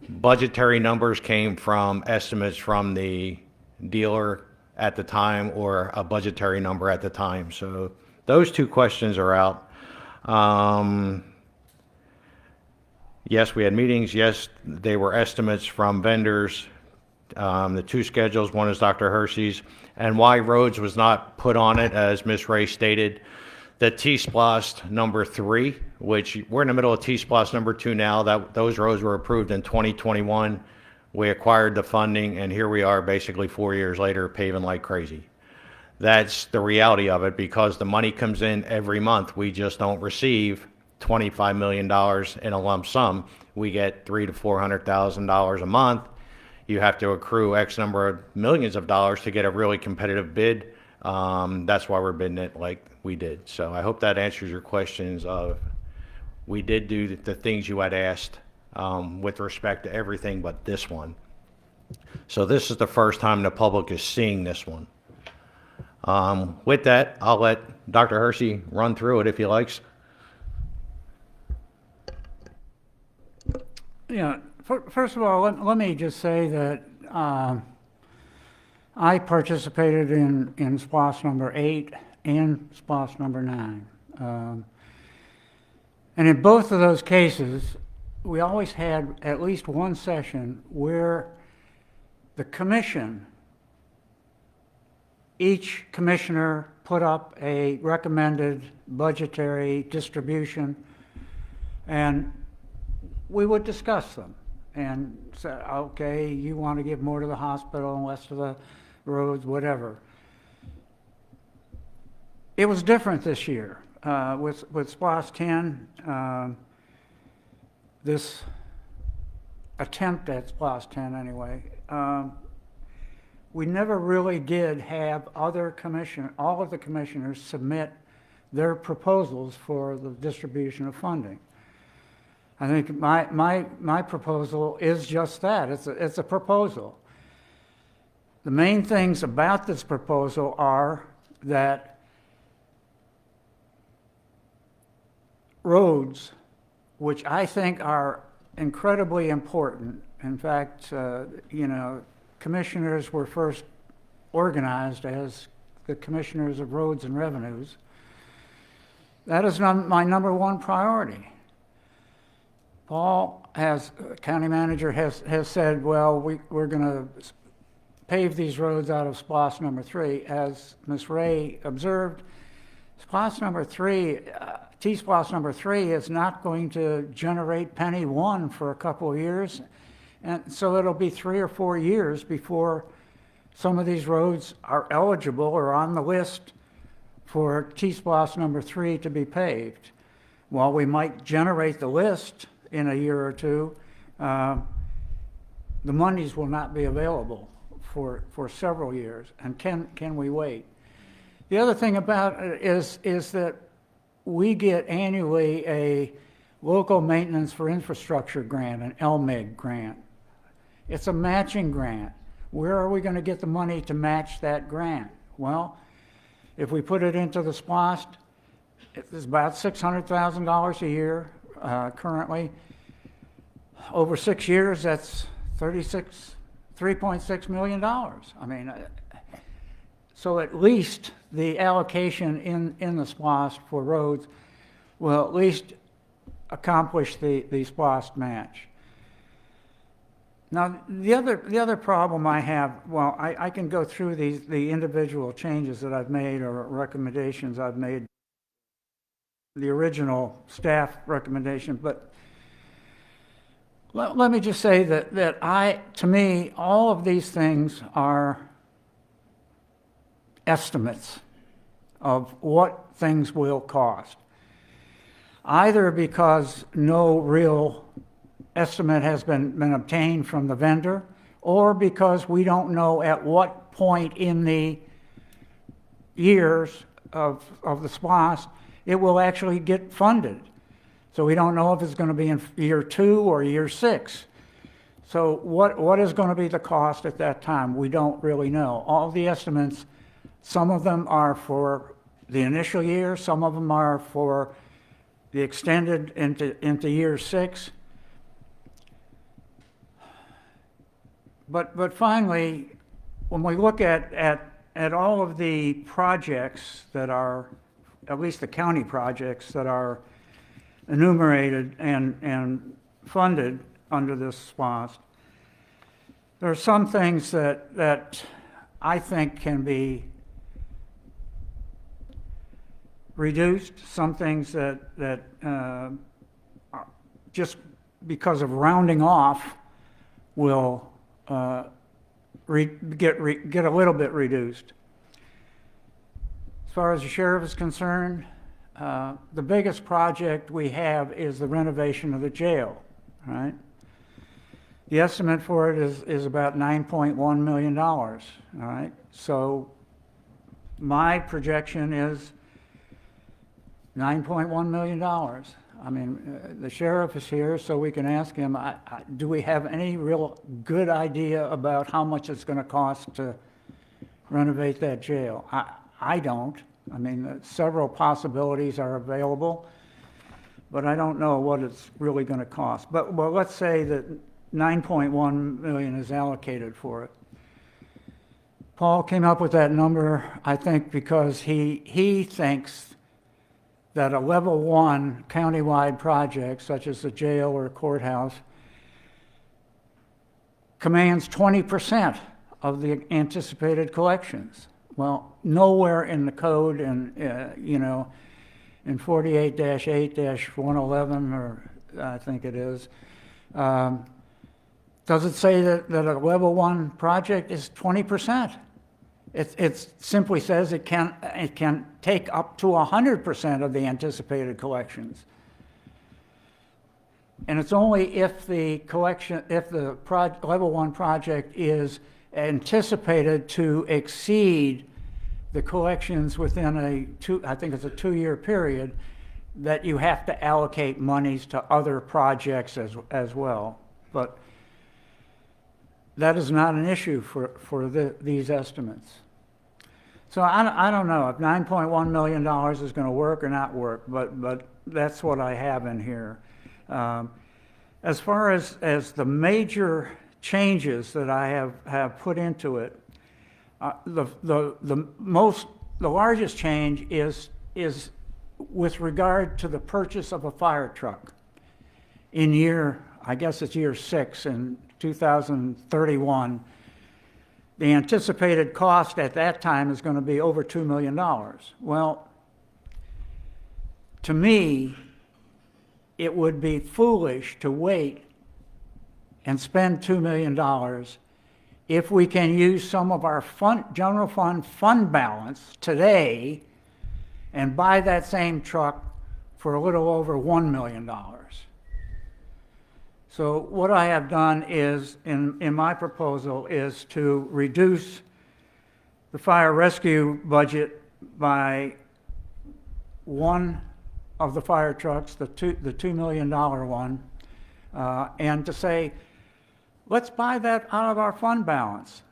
budgetary numbers came from estimates from the dealer at the time or a budgetary number at the time. So those two questions are out. Yes, we had meetings. Yes, they were estimates from vendors. The two schedules, one is Dr. Hershey's, and why Rhodes was not put on it, as Ms. Ray stated, the T-Splost number 3, which we're in the middle of T-Splost number 2 now. Those roads were approved in 2021. We acquired the funding, and here we are basically 4 years later paving like crazy. That's the reality of it, because the money comes in every month. We just don't receive $25 million in a lump sum. We get $300,000 to $400,000 a month. You have to accrue X number of millions of dollars to get a really competitive bid. That's why we're bidding it like we did. So I hope that answers your questions of, we did do the things you had asked with respect to everything but this one. So this is the first time the public is seeing this one. With that, I'll let Dr. Hershey run through it if he likes. Yeah, first of all, let me just say that I participated in SPLOST number 8 and SPLOST number 9. And in both of those cases, we always had at least one session where the commission, each commissioner put up a recommended budgetary distribution, and we would discuss them and say, okay, you want to give more to the hospital and less to the roads, whatever. It was different this year. With SPLOST 10, this attempt at SPLOST 10 anyway, we never really did have all of the commissioners submit their proposals for the distribution of funding. I think my proposal is just that. It's a proposal. The main things about this proposal are that roads, which I think are incredibly important. In fact, commissioners were first organized as the commissioners of roads and revenues. That is my number one priority. Paul, as county manager, has said, well, we're going to pave these roads out of SPLOST number 3. As Ms. Ray observed, SPLOST number 3, T-SPLOST number 3 is not going to generate penny one for a couple of years. And so it'll be 3 or 4 years before some of these roads are eligible or on the list for T-SPLOST number 3 to be paved. While we might generate the list in a year or two, the monies will not be available for several years. And can we wait? The other thing about it is that we get annually a local maintenance for infrastructure grant, an LMIG grant. It's a matching grant. Where are we going to get the money to match that grant? Well, if we put it into the SPLOST, it's about $600,000 a year currently. Over 6 years, that's $3.6 million. I mean, so at least the allocation in the SPLOST for roads will at least accomplish the SPLOST match. Now, the other problem I have, well, I can go through the individual changes that I've made or recommendations I've made, the original staff recommendation, but let me just say that to me, all of these things are estimates of what things will cost. Either because no real estimate has been obtained from the vendor, or because we don't know at what point in the years of the SPOS it will actually get funded. So we don't know if it's going to be in year 2 or year 6. So what is going to be the cost at that time? We don't really know. All the estimates, some of them are for the initial year, some of them are for the extended into year 6. But finally, when we look at all of the projects that are, at least the county projects that are enumerated and funded under this SPOS, there are some things that I think can be reduced, some things that just because of rounding off will get a little bit reduced. As far as the sheriff is concerned, the biggest project we have is the renovation of the jail, right? The estimate for it is about $9.1 million, all right? So my projection is $9.1 million. I mean, the sheriff is here, so we can ask him, do we have any real good idea about how much it's going to cost to renovate that jail? I don't. I mean, several possibilities are available, but I don't know what it's really going to cost. But well, let's say that $9.1 million is allocated for it. Paul came up with that number, I think, because he thinks that a level 1 countywide project, such as the jail or courthouse, commands 20% of the anticipated collections. Well, nowhere in the code, and in 48-8-111, or I think it is, does it say that a level 1 project is 20%? It simply says it can take up to 100% of the anticipated collections. And it's only if the level 1 project is anticipated to exceed the collections within I think it's a 2-year period, that you have to allocate monies to other projects as well. But that is not an issue for these estimates. So I don't know if $9.1 million is going to work or not work, but that's what I have in here. As far as the major changes that I have put into it, the largest change is with regard to the purchase of a fire truck in I guess it's year 6 in 2031. The anticipated cost at that time is going to be over $2 million. Well, to me, it would be foolish to wait and spend $2 million if we can use some of our general fund balance today and buy that same truck for a little over $1 million. So what I have done is, in my proposal, is to reduce the fire rescue budget by one of the fire trucks, the $2 million one, and to say, let's buy that out of our fund balance.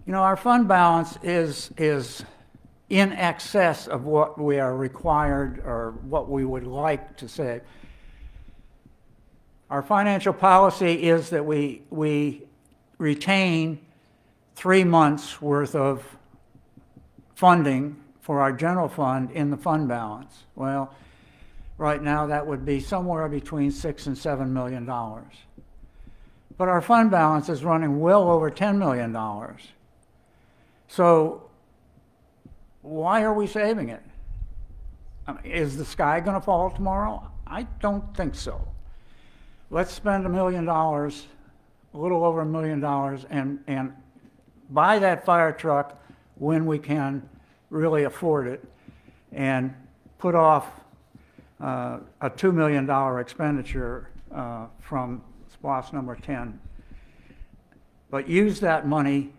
You know, our fund balance is in excess of what we are required or what we would like to save. Our financial policy is that we retain 3 months worth of funding for our general fund in the fund balance. Well, right now that would be somewhere between $6 and $7 million. but our fund balance is running well over $10 million. So why are we saving it? I mean, is the sky going to fall tomorrow? I don't think so. Let's spend $1 million, a little over $1 million, and buy that fire truck when we can really afford it, and put off a $2 million expenditure from SPOS number 10. But use that money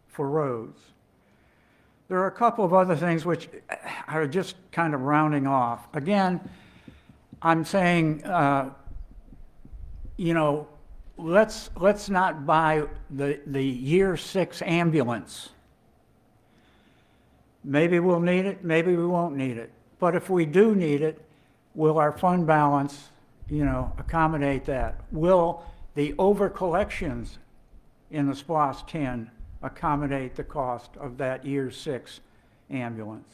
for roads. There are a couple of other things which are just kind of rounding off. Again, I'm saying, you know, let's not buy the year 6 ambulance. Maybe we'll need it, maybe we won't need it. But if we do need it, will our fund balance, you know, accommodate that? Will the over collections in the SPOS 10 accommodate the cost of that year 6 ambulance?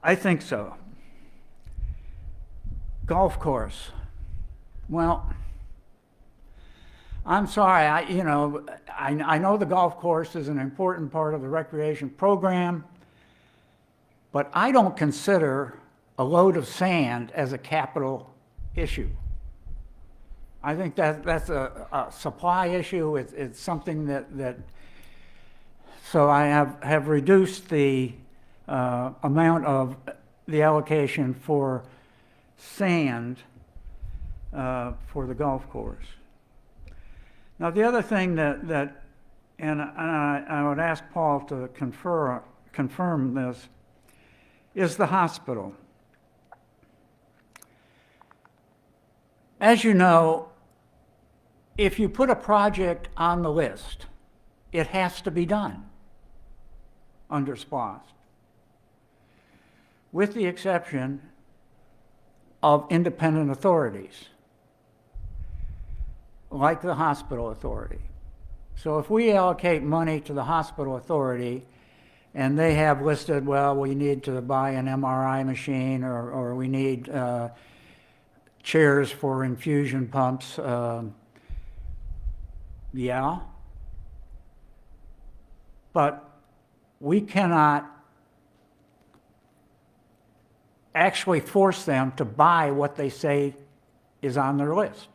I think so. Golf course. Well, I'm sorry, I know the golf course is an important part of the recreation program, but I don't consider a load of sand as a capital issue. I think that's a supply issue. It's something that so I have reduced the amount of the allocation for sand for the golf course. Now, the other thing that I would ask Paul to confirm this, is the hospital. As you know, if you put a project on the list, it has to be done under SPOS, with the exception of independent authorities, like the hospital authority. So if we allocate money to the hospital authority and they have listed, well, we need to buy an MRI machine, or we need chairs for infusion pumps, yeah, but we cannot actually force them to buy what they say is on their list.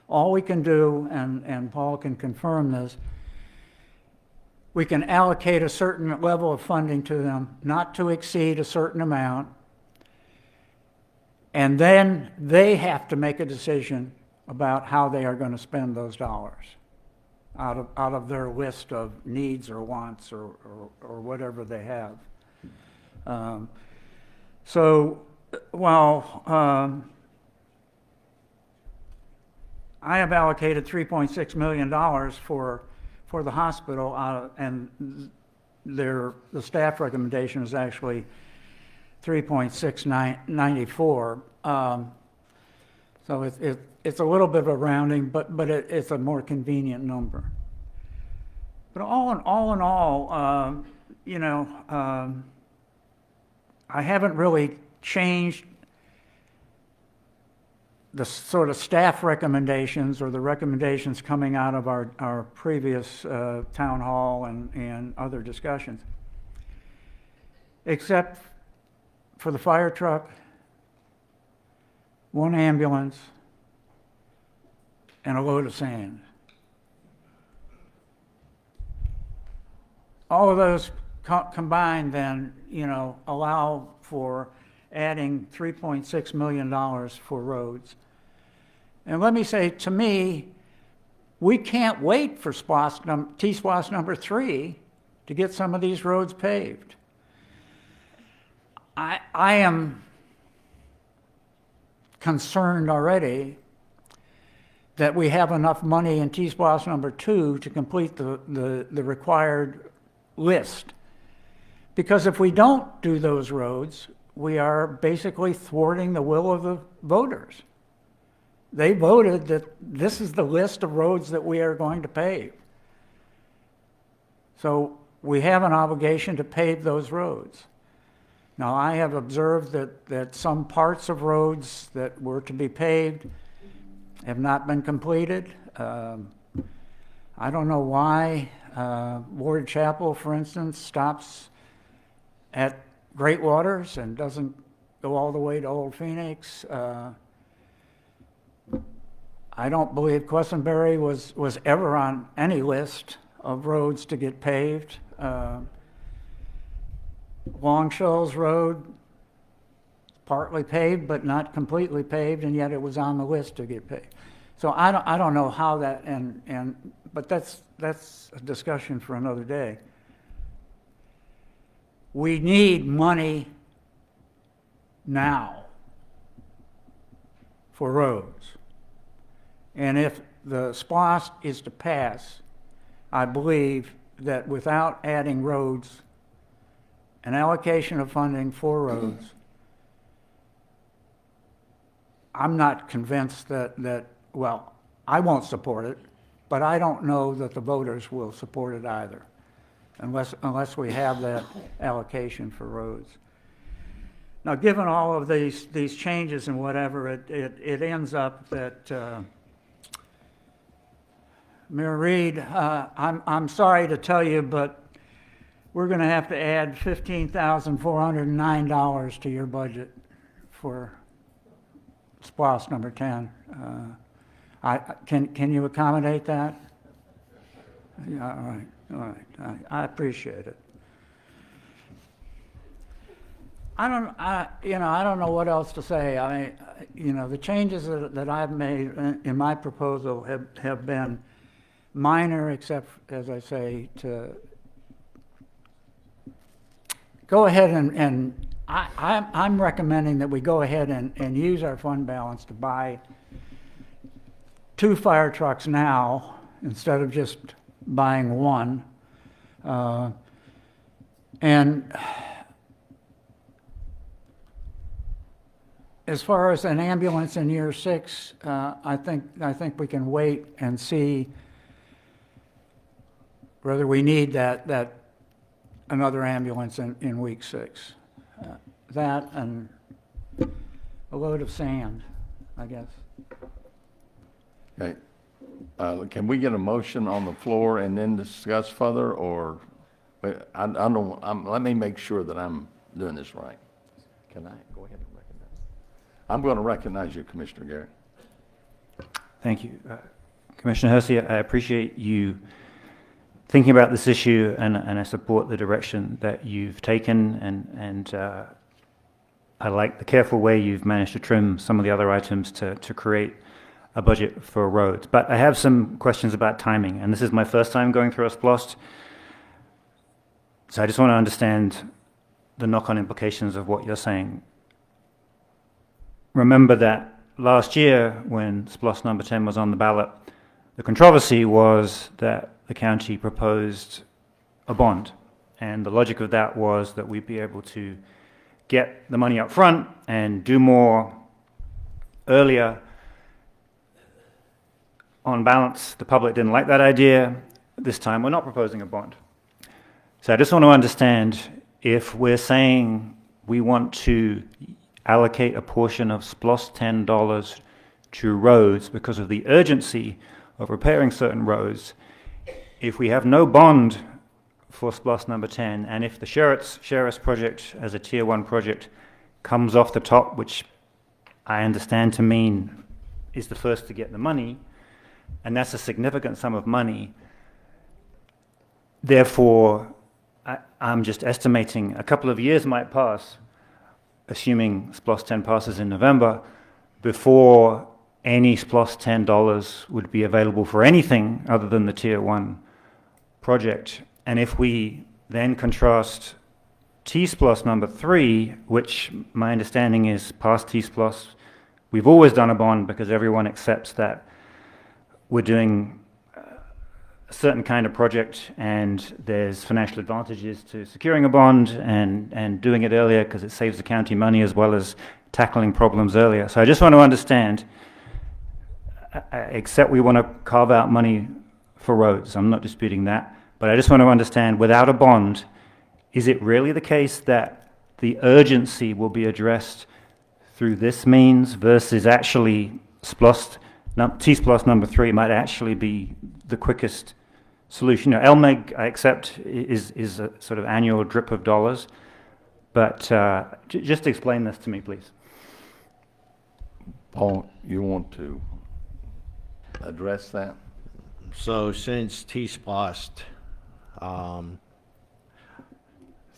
All we can do, and Paul can confirm this, we can allocate a certain level of funding to them, not to exceed a certain amount, and then they have to make a decision about how they are going to spend those dollars out of their list of needs or wants or whatever they have. So while I have allocated $3.6 million for the hospital, and the staff recommendation is actually 3.694. So it's a little bit of a rounding, but it's a more convenient number. But all in all, you know, I haven't really changed the sort of staff recommendations or the recommendations coming out of our previous town hall and other discussions, except for the fire truck, 1 ambulance, and a load of sand. All of those combined then, you know, allow for adding $3.6 million for roads. And let me say, to me, we can't wait for T-SPOS number 3 to get some of these roads paved. I am concerned already that we have enough money in T-SPOS number 2 to complete the required list. Because if we don't do those roads, we are basically thwarting the will of the voters. They voted that this is the list of roads that we are going to pave. So we have an obligation to pave those roads. Now, I have observed that some parts of roads that were to be paved have not been completed. I don't know why Ward Chapel, for instance, stops at Great Waters and doesn't go all the way to Old Phoenix. I don't believe Questenberry was ever on any list of roads to get paved. Long Shoals Road, partly paved but not completely paved, and yet it was on the list to get paved. So I don't know how that, but that's a discussion for another day. We need money now for roads. And if the SPLOST is to pass, I believe that without adding roads, an allocation of funding for roads, I'm not convinced that, well, I won't support it, but I don't know that the voters will support it either, unless we have that allocation for roads. Now, given all of these changes and whatever, it ends up that, Mayor Reed, I'm sorry to tell you, but we're going to have to add $15,409 to your budget for SPLOST number 10. Can you accommodate that? Yeah, all right. I appreciate it. I don't know what else to say. I mean, the changes that I've made in my proposal have been minor, except, as I say, to go ahead and I'm recommending that we go ahead and use our fund balance to buy 2 fire trucks now instead of just buying 1. And as far as an ambulance in year 6, I think we can wait and see whether we need that another ambulance in week 6. That and a load of sand, I guess. Okay. Can we get a motion on the floor and then discuss further, or let me make sure that I'm doing this right. Can I go ahead and recognize? I'm going to recognize you, Commissioner Garrett. Thank you. Commissioner Hersey, I appreciate you thinking about this issue, and I support the direction that you've taken, and I like the careful way you've managed to trim some of the other items to create a budget for roads. But I have some questions about timing, and this is my first time going through a SPLOST, so I just want to understand the knock-on implications of what you're saying. Remember that last year, when SPLOST number 10 was on the ballot, the controversy was that the county proposed a bond, and the logic of that was that we'd be able to get the money up front and do more earlier. On balance, the public didn't like that idea. This time, we're not proposing a bond. So I just want to understand, if we're saying we want to allocate a portion of SPLOST $10 to roads because of the urgency of repairing certain roads, if we have no bond for SPLOST number 10, and if the Sheriff's project as a Tier 1 project comes off the top, which I understand to mean is the first to get the money, and that's a significant sum of money, therefore, I'm just estimating a couple of years might pass, assuming SPLOST 10 passes in November, before any SPLOST $10 would be available for anything other than the Tier 1 project. And if we then contrast T-SPLOST number 3, which my understanding is past T-SPLOST, we've always done a bond because everyone accepts that we're doing a certain kind of project and there's financial advantages to securing a bond and doing it earlier because it saves the county money as well as tackling problems earlier. So I just want to understand, except we want to carve out money for roads, I'm not disputing that, but I just want to understand, without a bond, is it really the case that the urgency will be addressed through this means versus actually SPLOST T-SPLOS number 3 might actually be the quickest solution. You know, LMEG, I accept, is a sort of annual drip of dollars, but just explain this to me, please. Paul, you want to address that? So since T-SPLOS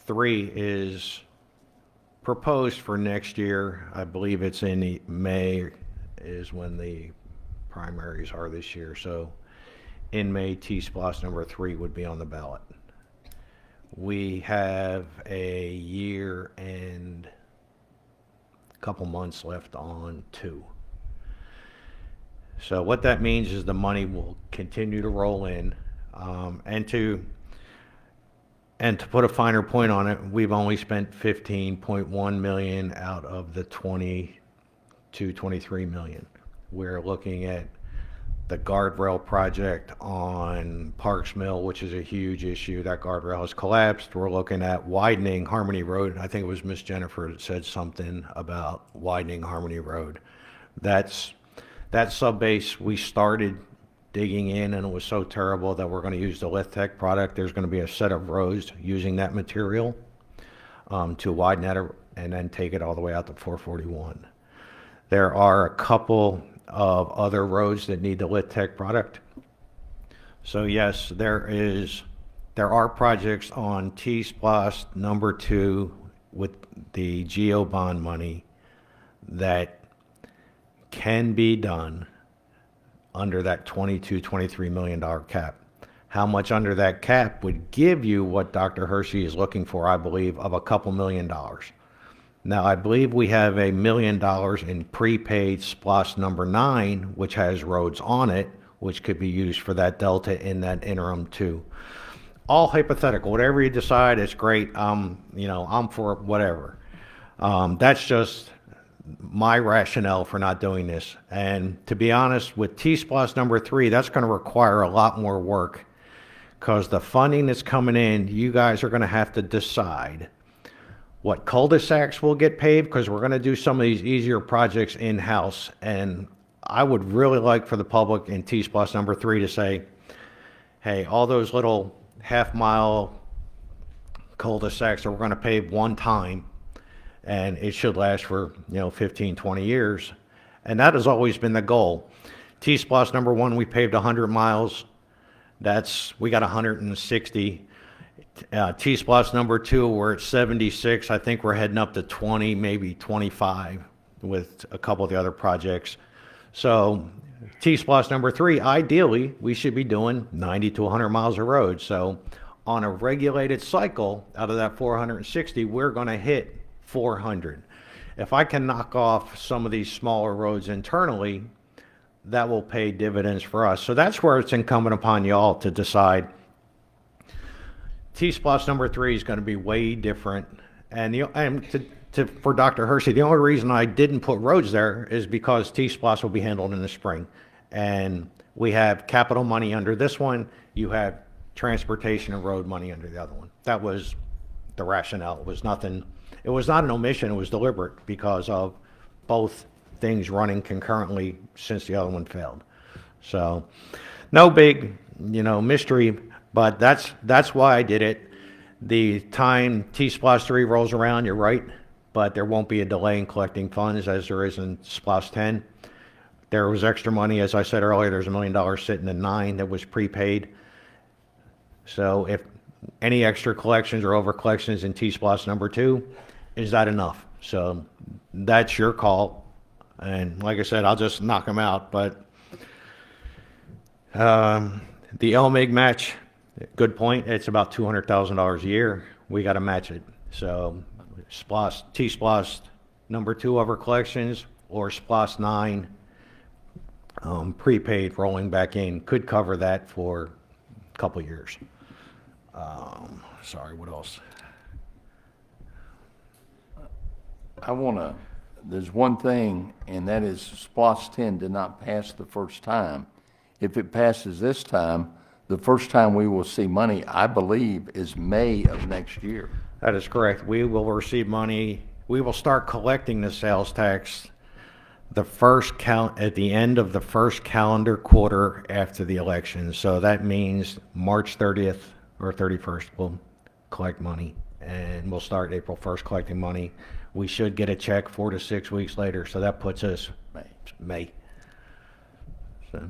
3 is proposed for next year, I believe it's in May is when the primaries are this year. So in May, T-SPLOS number 3 would be on the ballot. We have a year and a couple months left on 2. So what that means is the money will continue to roll in, and to put a finer point on it, we've only spent 15.1 million out of the 23 million. We're looking at the guardrail project on Parks Mill, which is a huge issue. That guardrail has collapsed. We're looking at widening Harmony Road. I think it was Miss Jennifer that said something about widening Harmony Road. That subbase, we started digging in and it was so terrible that we're going to use the Lithtech product. There's going to be a set of rows using that material to widen that and then take it all the way out to 441. There are a couple of other roads that need the Lithtech product. So yes, there are projects on T-SPLOS number 2 with the GEO bond money that can be done under that $23 million cap. How much under that cap would give you what Dr. Hershey is looking for, I believe, of a couple $1 million. Now, I believe we have $1 million in prepaid SPLOS number 9, which has roads on it, which could be used for that delta in that interim too. All hypothetical. Whatever you decide, it's great. I'm for whatever. That's just my rationale for not doing this. And to be honest, with T-SPLOS number 3, that's going to require a lot more work because the funding that's coming in, you guys are going to have to decide what cul-de-sacs will get paved, because we're going to do some of these easier projects in-house. And I would really like for the public in T-SPLOS number 3 to say, hey, all those little half-mile cul-de-sacs that we're going to pave one time, and it should last for 15, 20 years. And that has always been the goal. T-SPLOS number 1, we paved 100 miles. We got 160. T-SPLOS number 2, we're at 76. I think we're heading up to 20, maybe 25 with a couple of the other projects. So T-SPLOS number 3, ideally, we should be doing 90 to 100 miles of road. So on a regulated cycle, out of that 460, we're going to hit 400. If I can knock off some of these smaller roads internally, that will pay dividends for us. So that's where it's incumbent upon y'all to decide. T-SPLOS number 3 is going to be way different. For Dr. Hershey, the only reason I didn't put roads there is because T-SPLOS will be handled in the spring. And we have capital money under this one. You have transportation and road money under the other one. That was the rationale. It was not an omission. It was deliberate because of both things running concurrently since the other one failed. So no big, mystery. But that's why I did it. The time T-SPLOS 3 rolls around, you're right, but there won't be a delay in collecting funds as there is in SPLOS 10. There was extra money, as I said earlier, there's $1 million sitting in 9 that was prepaid. So if any extra collections or over collections in T-SPLOS number 2, is that enough? So that's your call. And like I said, I'll just knock them out. But the LMIG match, good point. It's about $200,000 a year. We got to match it. So T-SPLOS number 2 over collections or SPLOS 9 prepaid rolling back in could cover that for a couple years. Sorry, what else? There's one thing, and that is SPLOS 10 did not pass the first time. If it passes this time, the first time we will see money, I believe, is May of next year. That is correct. We will receive money. We will start collecting the sales tax at the end of the first calendar quarter after the election. So that means March 30th or 31st, we'll collect money, and we'll start April 1st collecting money. We should get a check 4 to 6 weeks later, so that puts us May. So.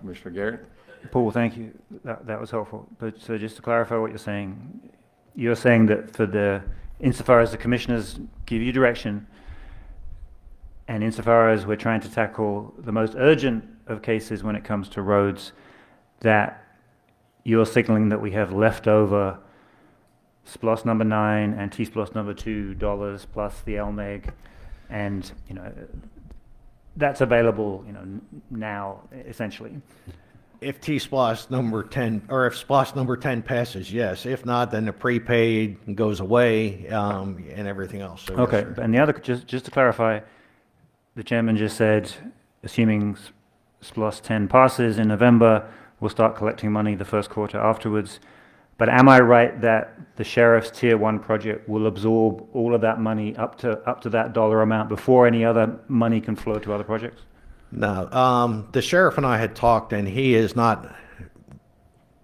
Mr. Garrett? Paul, thank you. That was helpful. But so just to clarify what you're saying that insofar as the commissioners give you direction, and insofar as we're trying to tackle the most urgent of cases when it comes to roads, that you're signaling that we have leftover SPLOST number 9 and T-SPLOST number $2 plus the LMEG, and that's available now essentially. If T-SPLOST number 10, or if SPLOST number 10 passes, yes. If not, then the prepaid goes away, and everything else. So Okay, yes, sir. and the other, just to clarify, the chairman just said, assuming SPLOST 10 passes in November, we'll start collecting money the first quarter afterwards. But am I right that the sheriff's Tier 1 project will absorb all of that money up to that dollar amount before any other money can flow to other projects? No, the sheriff and I had talked, and he does not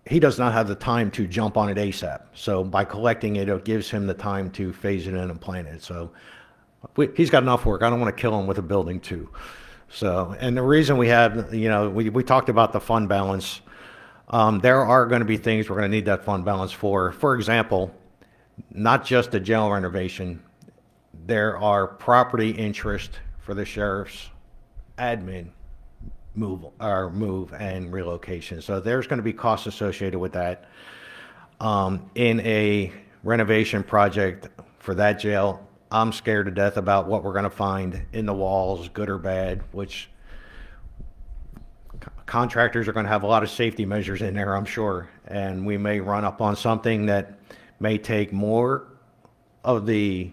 have the time to jump on it ASAP. So by collecting it, it gives him the time to phase it in and plan it. So he's got enough work. I don't want to kill him with a building too. So, and the reason we have, we talked about the fund balance. There are going to be things we're going to need that fund balance for. For example, not just the jail renovation. There are property interest for the sheriff's admin move and relocation. So there's going to be costs associated with that. In a renovation project for that jail, I'm scared to death about what we're going to find in the walls, good or bad, which contractors are going to have a lot of safety measures in there, I'm sure. And we may run up on something that may take more of the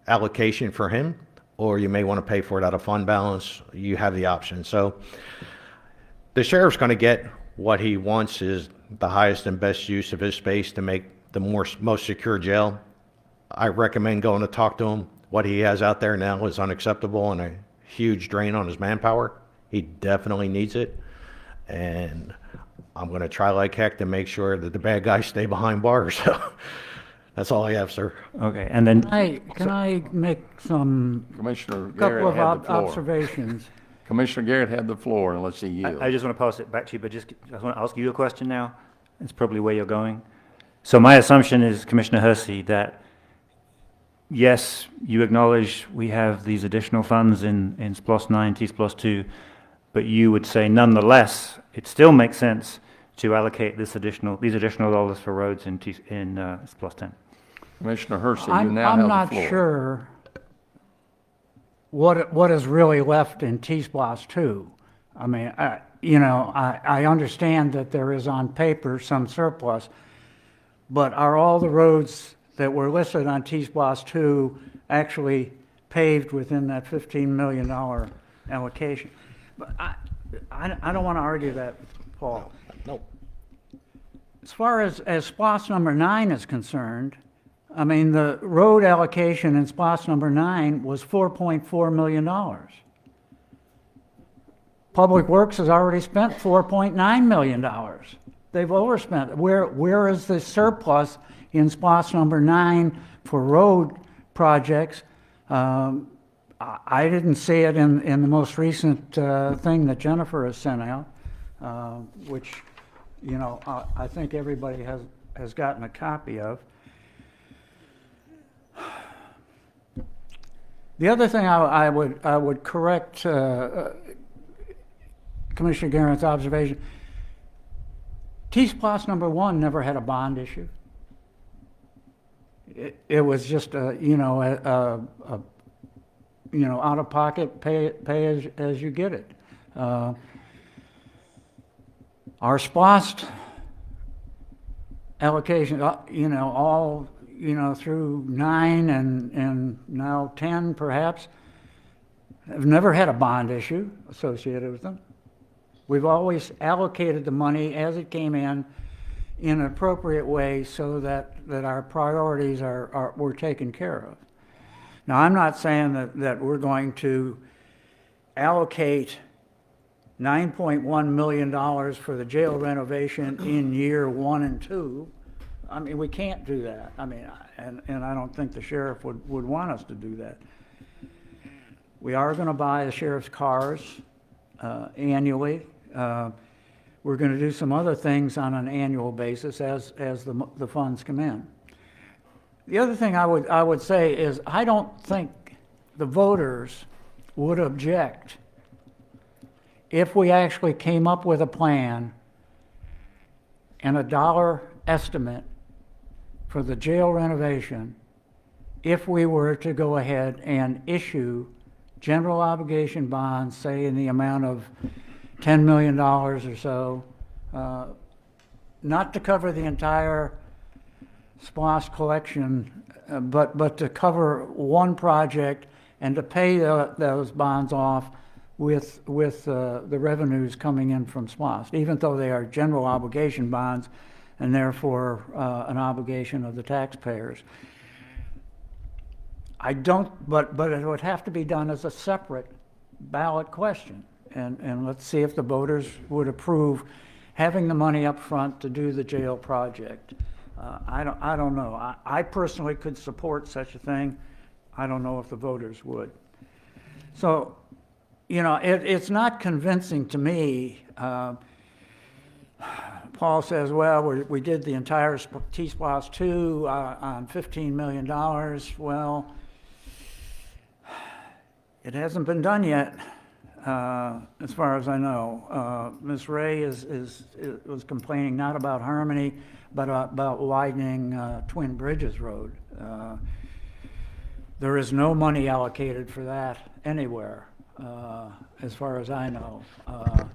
allocation for him, or you may want to pay for it out of fund balance. You have the option. So the sheriff's going to get what he wants, is the highest and best use of his space to make the most secure jail. I recommend going to talk to him. What he has out there now is unacceptable and a huge drain on his manpower. He definitely needs it. And I'm going to try like heck to make sure that the bad guys stay behind bars. So that's all I have, sir. Okay, and then... Can I make some Commissioner Garrett couple had of the floor. observations? Commissioner Garrett had the floor, and let's see you. I just want to pass it back to you, but I want to ask you a question now. It's probably where you're going. So my assumption is, Commissioner Hersey, that yes, you acknowledge we have these additional funds in SPLOST 9, T-SPLOST 2, but you would say nonetheless, it still makes sense to allocate these additional dollars for roads in SPLOST 10. Commissioner Hersey, you now I'm have not the floor. sure what is really left in T-SPLOST 2. I mean, I understand that there is on paper some surplus, but are all the roads that were listed on T-SPLOST 2 actually paved within that $15 million allocation? But I don't want to argue that, Paul. No. As far as SPLOST number 9 is concerned, I mean, the road allocation in SPLOST number 9 was $4.4 million. Public Works has already spent $4.9 million. They've overspent. Where is the surplus in SPLOST number 9 for road projects? I didn't see it in the most recent thing that Jennifer has sent out, which, I think everybody has gotten a copy of. The other thing I would correct Commissioner Garrett's observation. T-SPLOST number 1 never had a bond issue. It was just out of pocket, pay as you get it. Our SPLOST allocation, all through 9 and now 10 perhaps, have never had a bond issue associated with them. We've always allocated the money as it came in an appropriate way so that our priorities were taken care of. Now, I'm not saying that we're going to allocate $9.1 million for the jail renovation in year 1 and 2. I mean, we can't do that. I mean, and I don't think the sheriff would want us to do that. We are going to buy the sheriff's cars annually. We're going to do some other things on an annual basis as the funds come in. The other thing I would say is I don't think the voters would object if we actually came up with a plan and a dollar estimate for the jail renovation if we were to go ahead and issue general obligation bonds, say in the amount of $10 million or so, not to cover the entire SPOS collection, but to cover one project and to pay those bonds off with the revenues coming in from SPOS, even though they are general obligation bonds and therefore an obligation of the taxpayers. But it would have to be done as a separate ballot question. And let's see if the voters would approve having the money up front to do the jail project. I don't know. I personally could support such a thing. I don't know if the voters would. So, you know, it's not convincing to me. Paul says, well, we did the entire T-SPOS 2 on $15 million. Well, it hasn't been done yet, as far as I know. Ms. Ray was complaining not about Harmony, but about widening Twin Bridges Road. There is no money allocated for that anywhere, as far as I know.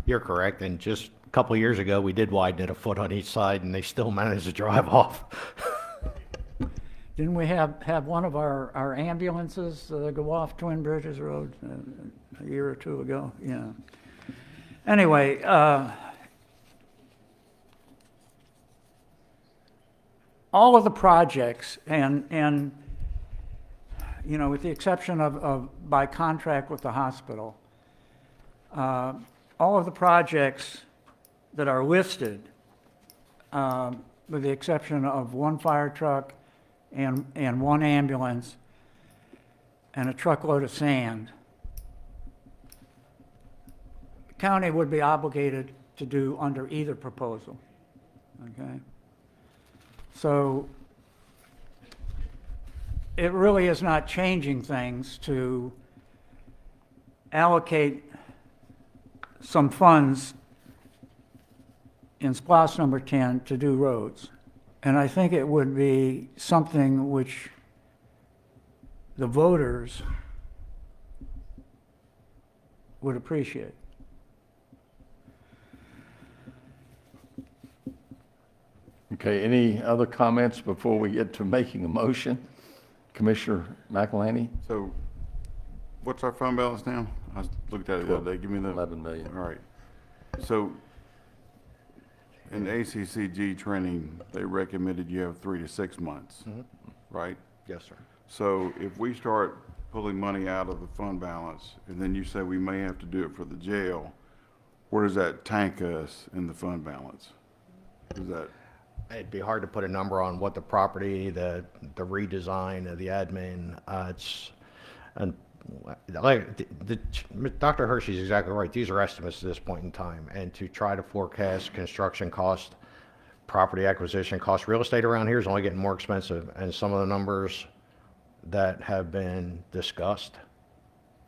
You're correct, and just a couple of years ago, we did widen it a foot on each side, and they still managed to drive off. Didn't we have one of our ambulances go off Twin Bridges Road a year or two ago? Yeah. Anyway, all of the projects, and you know, with the exception of by contract with the hospital, all of the projects that are listed, with the exception of one fire truck and one ambulance and a truckload of sand, the county would be obligated to do under either proposal. Okay? So it really is not changing things to allocate some funds in SPOS number 10 to do roads. And I think it would be something which the voters would appreciate. Okay, any other comments before we get to making a motion? Commissioner McElhaney? So what's our fund balance now? I looked at it the other day. Give me the 11 million. All right. So in ACCG training, they recommended you have 3 to 6 months, right? Yes, sir. So if we start pulling money out of the fund balance, and then you say we may have to do it for the jail, where does that tank us in the fund balance? Is that? It'd be hard to put a number on what the property, the redesign of the admin, and like Dr. Hershey's exactly right. These are estimates at this point in time, and to try to forecast construction cost, property acquisition cost, real estate around here is only getting more expensive, and some of the numbers that have been discussed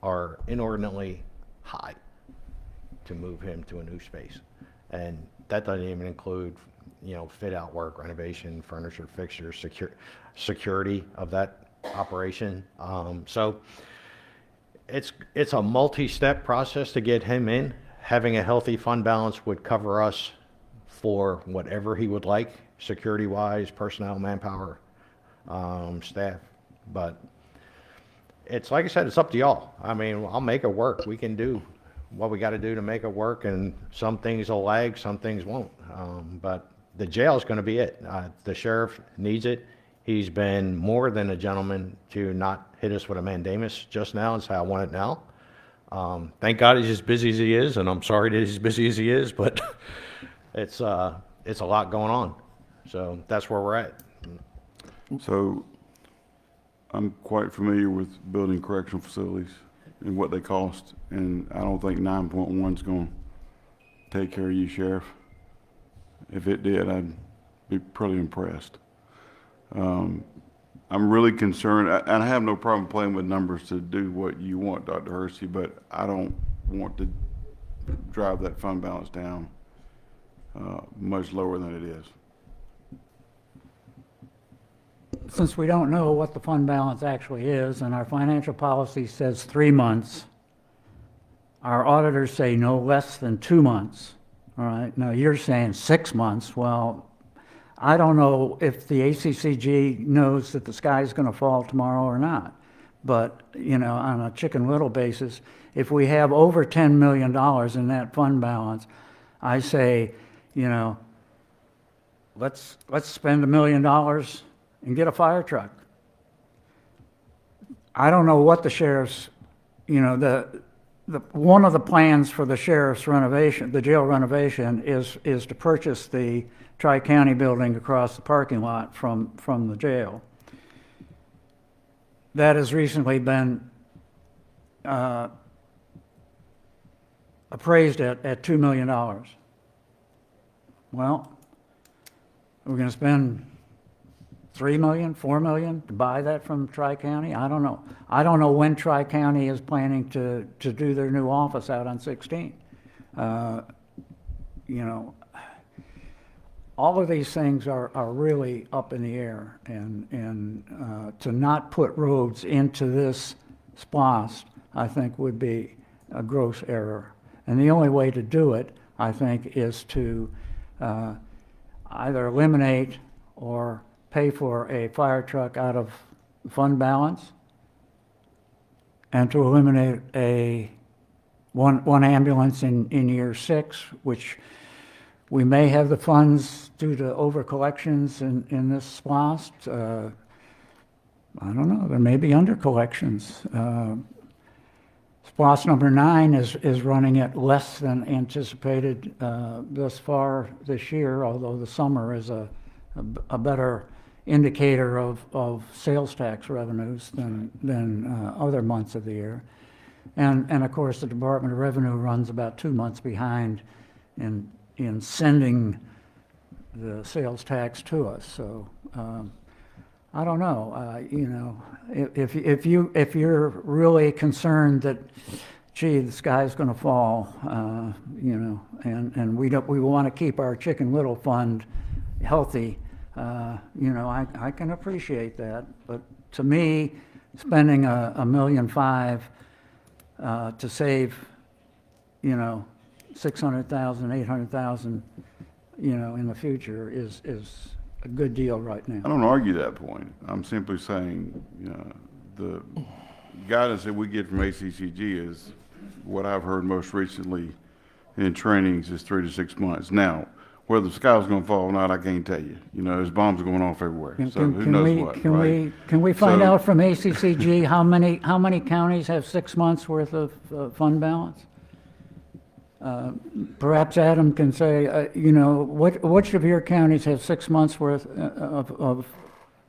are inordinately high to move him to a new space, and that doesn't even include, you know, fit out work, renovation, furniture, fixtures, security of that operation. So it's a multi-step process to get him in. Having a healthy fund balance would cover us for whatever he would like, security-wise, personnel, manpower, staff. But it's, like I said, it's up to y'all. I mean, I'll make it work. We can do what we got to do to make it work, and some things will lag, some things won't. But the jail is going to be it. The sheriff needs it. He's been more than a gentleman to not hit us with a mandamus just now and say, I want it now. Thank God he's as busy as he is, and I'm sorry that he's as busy as he is, but it's a lot going on. So that's where we're at. So I'm quite familiar with building correctional facilities and what they cost, and I don't think 9.1 is going to take care of you, Sheriff. If it did, I'd be pretty impressed. I'm really concerned, and I have no problem playing with numbers to do what you want, Dr. Hersey, but I don't want to drive that fund balance down much lower than it is. Since we don't know what the fund balance actually is, and our financial policy says 3 months, our auditors say no less than 2 months. All right, now you're saying 6 months. Well, I don't know if the ACCG knows that the sky's going to fall tomorrow or not. But, you know, on a Chicken Little basis, if we have over $10 million in that fund balance, I say, you know, let's spend $1 million and get a fire truck. I don't know what the sheriff's, you know, one of the plans for the sheriff's renovation, the jail renovation, is to purchase the Tri-County building across the parking lot from the jail. That has recently been appraised at $2 million. Well, we're going to spend $3 million, $4 million to buy that from Tri-County? I don't know. I don't know when Tri-County is planning to do their new office out on 16. You know, all of these things are really up in the air, and to not put roads into this SPOS, I think, would be a gross error. And the only way to do it, I think, is to either eliminate or pay for a fire truck out of fund balance, and to eliminate one ambulance in year 6, which we may have the funds due to over collections in this SPOS. I don't know, there may be under collections. SPOS number 9 is running at less than anticipated thus far this year, although the summer is a better indicator of sales tax revenues than other months of the year. And of course, the Department of Revenue runs about 2 months behind in sending the sales tax to us. So I don't know. You know, if you're really concerned that, gee, the sky's going to fall, you know, and we want to keep our Chicken Little fund healthy. You know, I can appreciate that, but to me, spending $1.5 million to save, you know, 600,000, 800,000, you know, in the future is a good deal right now. I don't argue that point. I'm simply saying, you know, the guidance that we get from ACCG is what I've heard most recently in trainings is 3 to 6 months. Now, whether the sky's going to fall or not, I can't tell you. You know, there's bombs going off everywhere. So who knows what, right? Can we find out from ACCG how many counties have 6 months worth of fund balance? Perhaps Adam can say, you know, which of your counties have 6 months worth of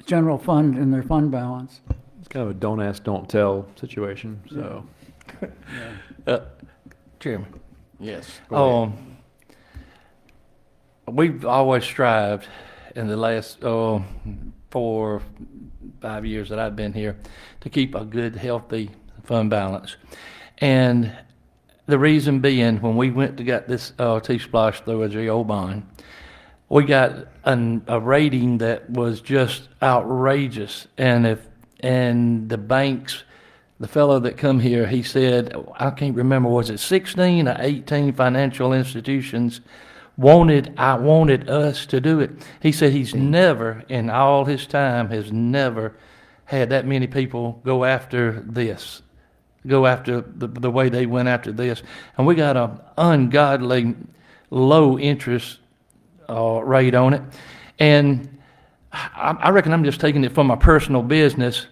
general fund in their fund balance? It's kind of a don't ask, don't tell situation. So, Chairman. Yes. We've always strived in the last 4 or 5 years that I've been here to keep a good, healthy fund balance. And the reason being, when we went to get this T-Splosh through a GO bond, we got a rating that was just outrageous. And the banks, the fellow that come here, he said, I can't remember, was it 16 or 18 financial institutions wanted us to do it. He said he's never, in all his time, has never had that many people go after this, go after the way they went after this. And we got an ungodly low interest rate on it. And I reckon I'm just taking it from my personal business.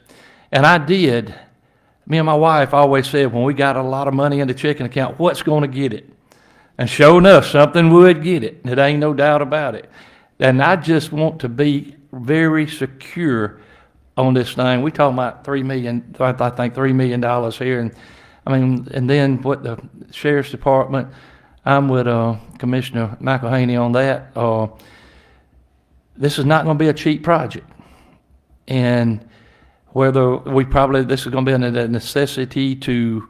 And I did Me and my wife always said when we got a lot of money in the checking account, what's going to get it? And sure enough, something would get it. It ain't no doubt about it. And I just want to be very secure on this thing. We talking about $3 million, I think $3 million here. And I mean, and then what the sheriff's department, I'm with Commissioner McElhaney on that. This is not going to be a cheap project. And whether this is going to be a necessity to,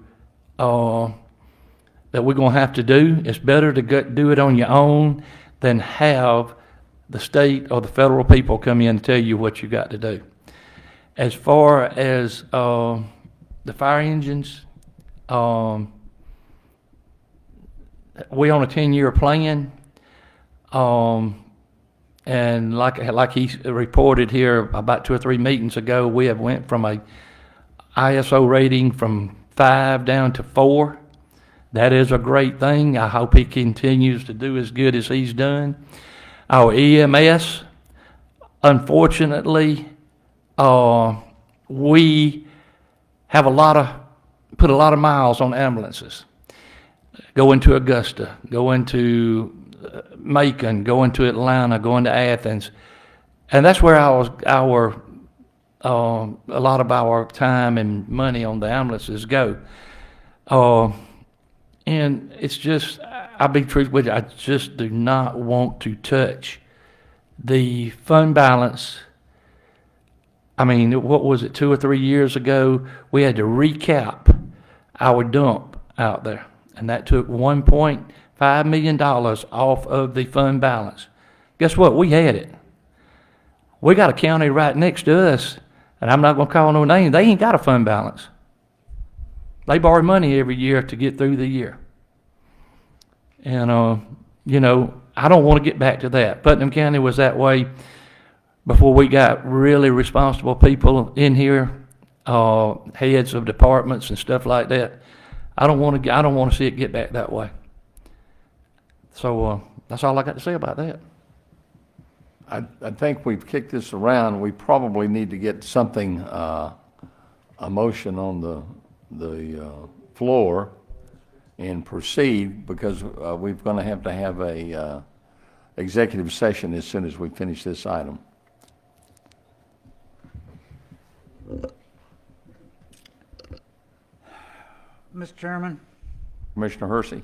that we're going to have to do. It's better to do it on your own than have the state or the federal people come in and tell you what you got to do. As far as the fire engines, we on a 10-year plan, and like he reported here about 2 or 3 meetings ago, we have went from a ISO rating from 5 down to 4. That is a great thing. I hope he continues to do as good as he's done. Our EMS, unfortunately, we have put a lot of miles on ambulances. Going to Augusta, going to Macon, going to Atlanta, going to Athens. And that's where a lot of our time and money on the ambulances go. And it's just, I'll be truthful with you, I just do not want to touch the fund balance. I mean, what was it, 2 or 3 years ago, we had to recap our dump out there. And that took $1.5 million off of the fund balance. Guess what? We had it. We got a county right next to us, and I'm not going to call no name. They ain't got a fund balance. They borrow money every year to get through the year. And, I don't want to get back to that. Putnam County was that way before we got really responsible people in here, heads of departments and stuff like that. I don't want to see it get back that way. So that's all I got to say about that. I think we've kicked this around. We probably need to get something, a motion on the floor and proceed, because we're going to have a executive session as soon as we finish this item. Mr. Chairman, Commissioner Hersey.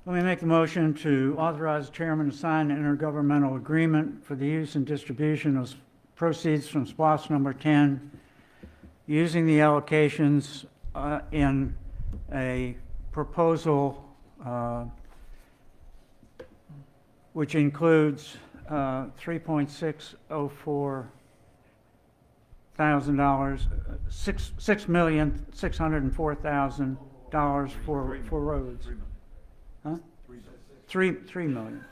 let me make the motion to authorize the chairman to sign an intergovernmental agreement for the use and distribution of proceeds from SPOS number 10, using the allocations in a proposal which includes $3.604 thousand $6,604,000 for roads. Huh? 3 million.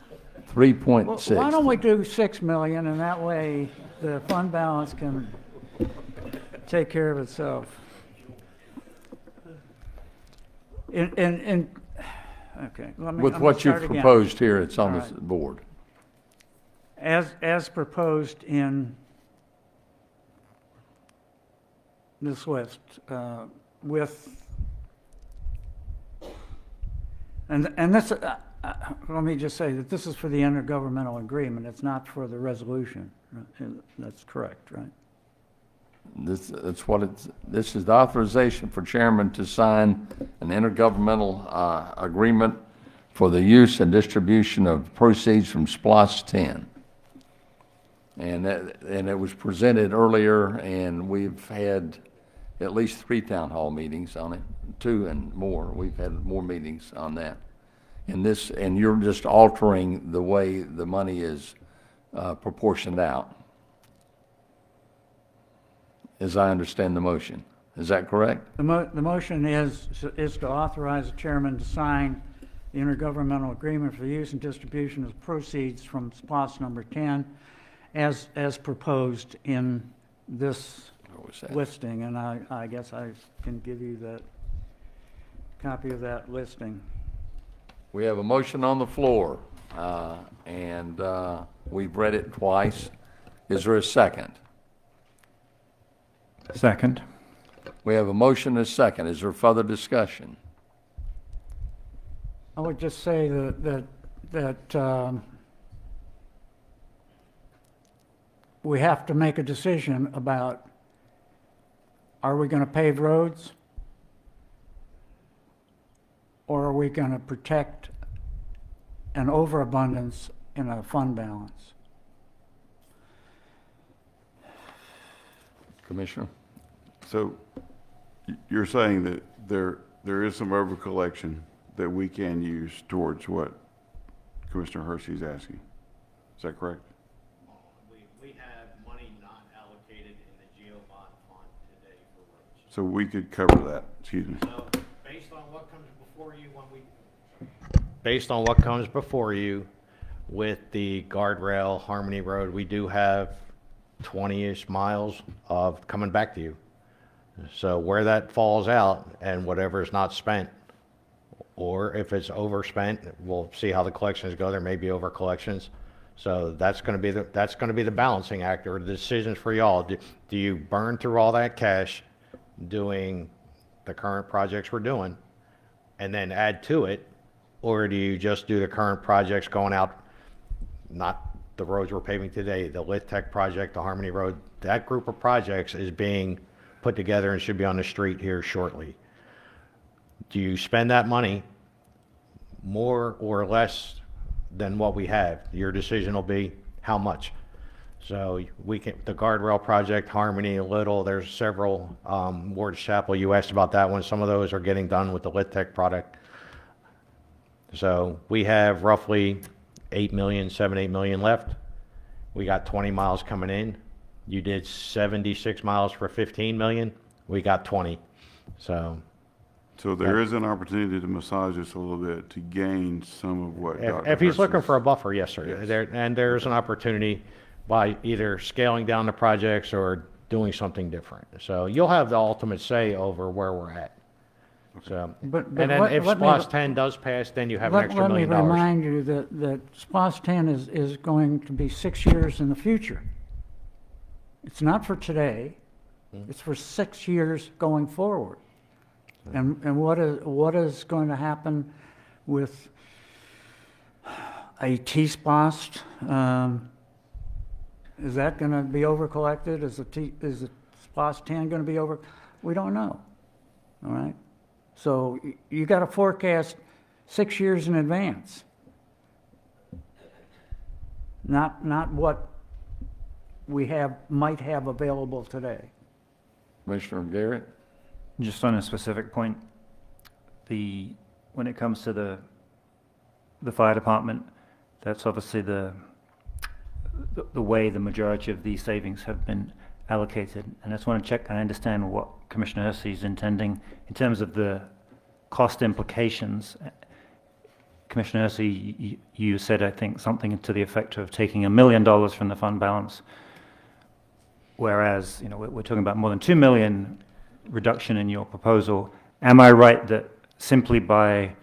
3.6. Why don't we do 6 million, and that way the fund balance can take care of itself. Okay, With what you've proposed here, it's on the board. As proposed in this list, and this, let me just say that this is for the intergovernmental agreement. It's not for the resolution. That's correct, right? This is the authorization for chairman to sign an intergovernmental agreement for the use and distribution of proceeds from SPLOS 10. And it was presented earlier, and we've had at least 3 town hall meetings on it, 2 and more. We've had more meetings on that. And you're just altering the way the money is proportioned out, as I understand the motion. Is that correct? The motion is to authorize the chairman to sign the intergovernmental agreement for the use and distribution of proceeds from SPLOS number 10 as proposed in this listing, and I guess I can give you that copy of that listing. We have a motion on the floor, and we've read it twice. Is there a second? Second. We have a motion and a second. Is there further discussion? I would just say that we have to make a decision about, are we going to pave roads? Or are we going to protect an overabundance in a fund balance? Commissioner? So you're saying that there is some overcollection that we can use towards what Commissioner Hershey's asking. Is that correct? We have money not allocated in the GeoBond fund today for roads. So we could cover that, excuse me. So based on what comes before you based on what comes before you with the guardrail Harmony Road, we do have 20-ish miles of coming back to you. So where that falls out and whatever is not spent, or if it's overspent, we'll see how the collections go. There may be over collections. So that's going to be the balancing act, or the decisions for y'all. Do you burn through all that cash doing the current projects we're doing and then add to it, or do you just do the current projects going out, not the roads we're paving today, the Lit Tech project, the Harmony Road? That group of projects is being put together and should be on the street here shortly. Do you spend that money more or less than what we have? Your decision will be how much. So we can, the guardrail project, Harmony, Little, there's several, Ward's Chapel, you asked about that one. Some of those are getting done with the Lit Tech product. So we have roughly 8 million left. We got 20 miles coming in. You did 76 miles for 15 million. We got 20. So there is an opportunity to massage this a little bit to gain some of what Dr. if he's looking Hurston's- for a buffer, yes, sir. Yes. There's an opportunity by either scaling down the projects or doing something different. So you'll have the ultimate say over where we're at. So, But and then if SPOS 10 does pass, then you have an extra $1 million. Let me remind you that SPOS 10 is going to be 6 years in the future. It's not for today. It's for 6 years going forward. And what is going to happen with a T-SPOS? Is that going to be over-collected? Is the SPOS 10 going to be over? We don't know. All right? So you got to forecast 6 years in advance. Not what we might have available today. Commissioner Garrett? Just on a specific point, when it comes to the fire department, that's obviously the way the majority of these savings have been allocated. And I just want to check and understand what Commissioner Hersey is intending in terms of the cost implications. Commissioner Hersey, you said, I think, something to the effect of taking $1 million from the fund balance, whereas we're talking about more than $2 million reduction in your proposal. Am I right that simply by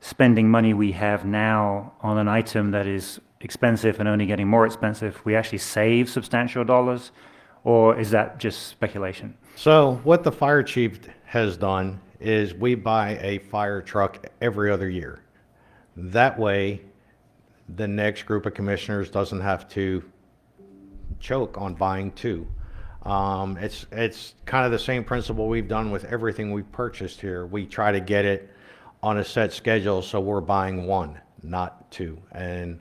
spending money we have now on an item that is expensive and only getting more expensive, we actually save substantial dollars, or is that just speculation? So what the fire chief has done is we buy a fire truck every other year. That way, the next group of commissioners doesn't have to choke on buying two. It's kind of the same principle we've done with everything we've purchased here. We try to get it on a set schedule, so we're buying one, not two. And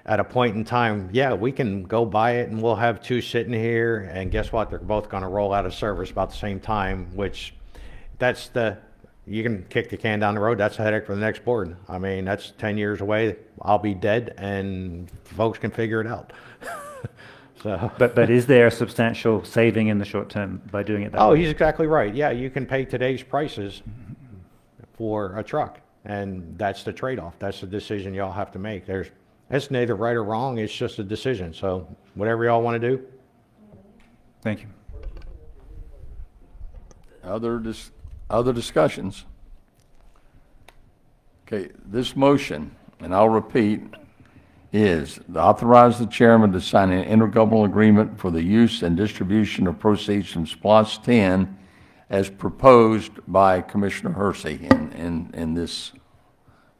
at a point in time, yeah, we can go buy it and we'll have two sitting here, and guess what? They're both going to roll out of service about the same time, which you can kick the can down the road. That's a headache for the next board. I mean, that's 10 years away. I'll be dead and folks can figure it out. So. But is there a substantial saving in the short term by doing it that way? Oh, he's exactly right. Yeah, you can pay today's prices for a truck, and that's the trade-off. That's the decision y'all have to make. It's neither right or wrong. It's just a decision. So whatever y'all want to do. Thank you. Other discussions? Okay, this motion, and I'll repeat, is to authorize the chairman to sign an intergovernmental agreement for the use and distribution of proceeds from SPLOST 10 as proposed by Commissioner Hersey in this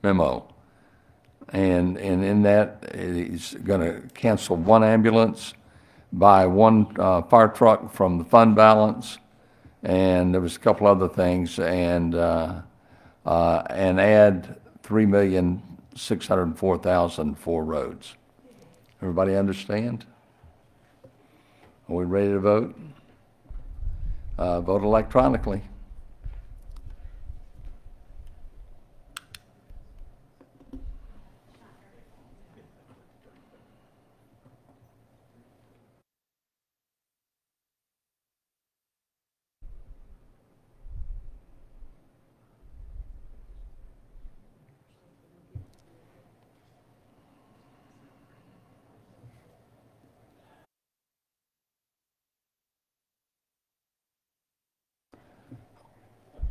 memo. And in that, he's going to cancel one ambulance, buy one fire truck from the fund balance, and there was a couple other things, and add $3,604,000 for roads. Everybody understand? Are we ready to vote? Vote electronically.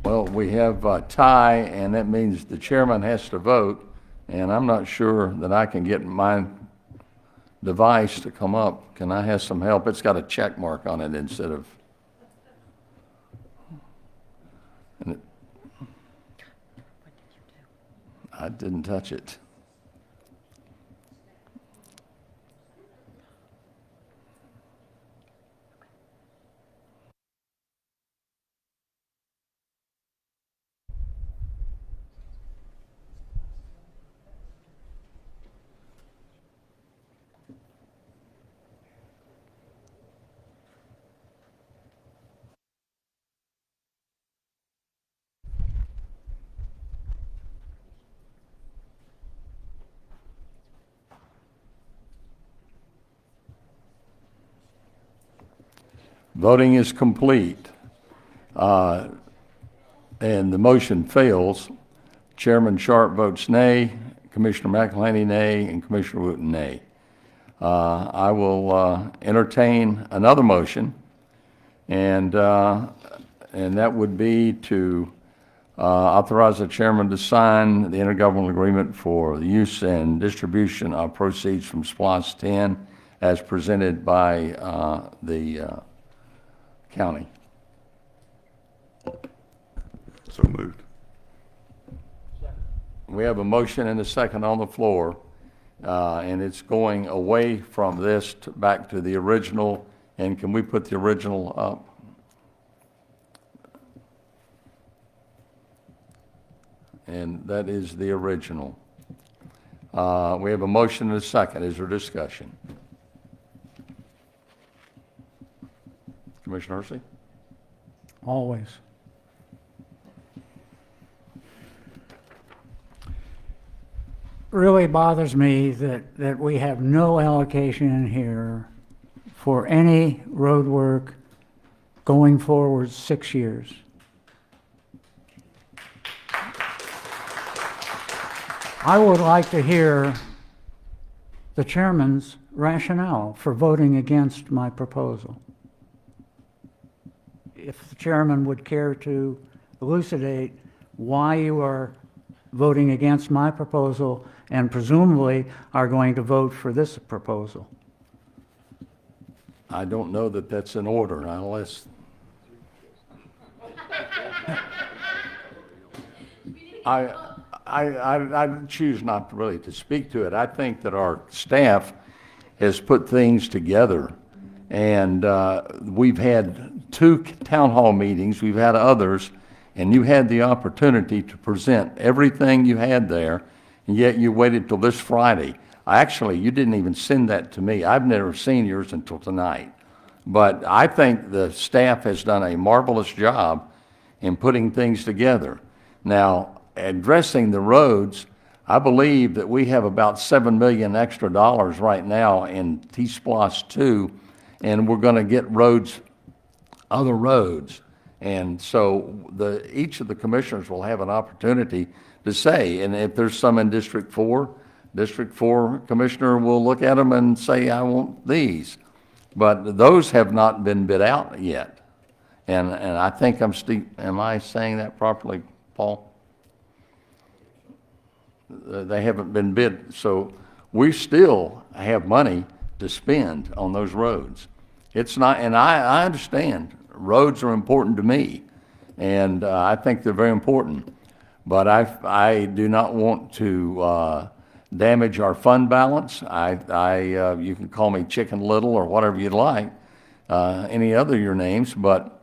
Well, we have a tie, and that means the chairman has to vote, and I'm not sure that I can get my device to come up. Can I have some help? It's got a check mark on it instead of... I didn't touch it. Voting is complete, and the motion fails. Chairman Sharp votes nay, Commissioner McElhaney nay, and Commissioner Wooten nay. I will entertain another motion, and that would be to authorize the chairman to sign the intergovernmental agreement for the use and distribution of proceeds from SPLOST 10 as presented by the county. So moved. We have a motion and a second on the floor, and it's going away from this back to the original. And can we put the original up? And that is the original. We have a motion and a second. Is there discussion? Commissioner Hersey? Always. Really bothers me that we have no allocation in here for any road work going forward 6 years. I would like to hear the chairman's rationale for voting against my proposal. If the chairman would care to elucidate why you are voting against my proposal and presumably are going to vote for this proposal. I don't know that that's in order unless... I choose not really to speak to it. I think that our staff has put things together, and we've had 2 town hall meetings, we've had others, and you had the opportunity to present everything you had there, and yet you waited till this Friday. Actually, you didn't even send that to me. I've never seen yours until tonight. But I think the staff has done a marvelous job in putting things together. Now, addressing the roads, I believe that we have about $7 million extra dollars right now in T-SPLOST 2, and we're going to get roads, other roads. And so each of the commissioners will have an opportunity to say, and if there's some in District 4 commissioner will look at them and say, I want these. But those have not been bid out yet. And I think am I saying that properly, Paul? They haven't been bid, so we still have money to spend on those roads. It's not, and I understand, roads are important to me, and I think they're very important. But I do not want to damage our fund balance. You can call me Chicken Little or whatever you'd like, any other of your names, but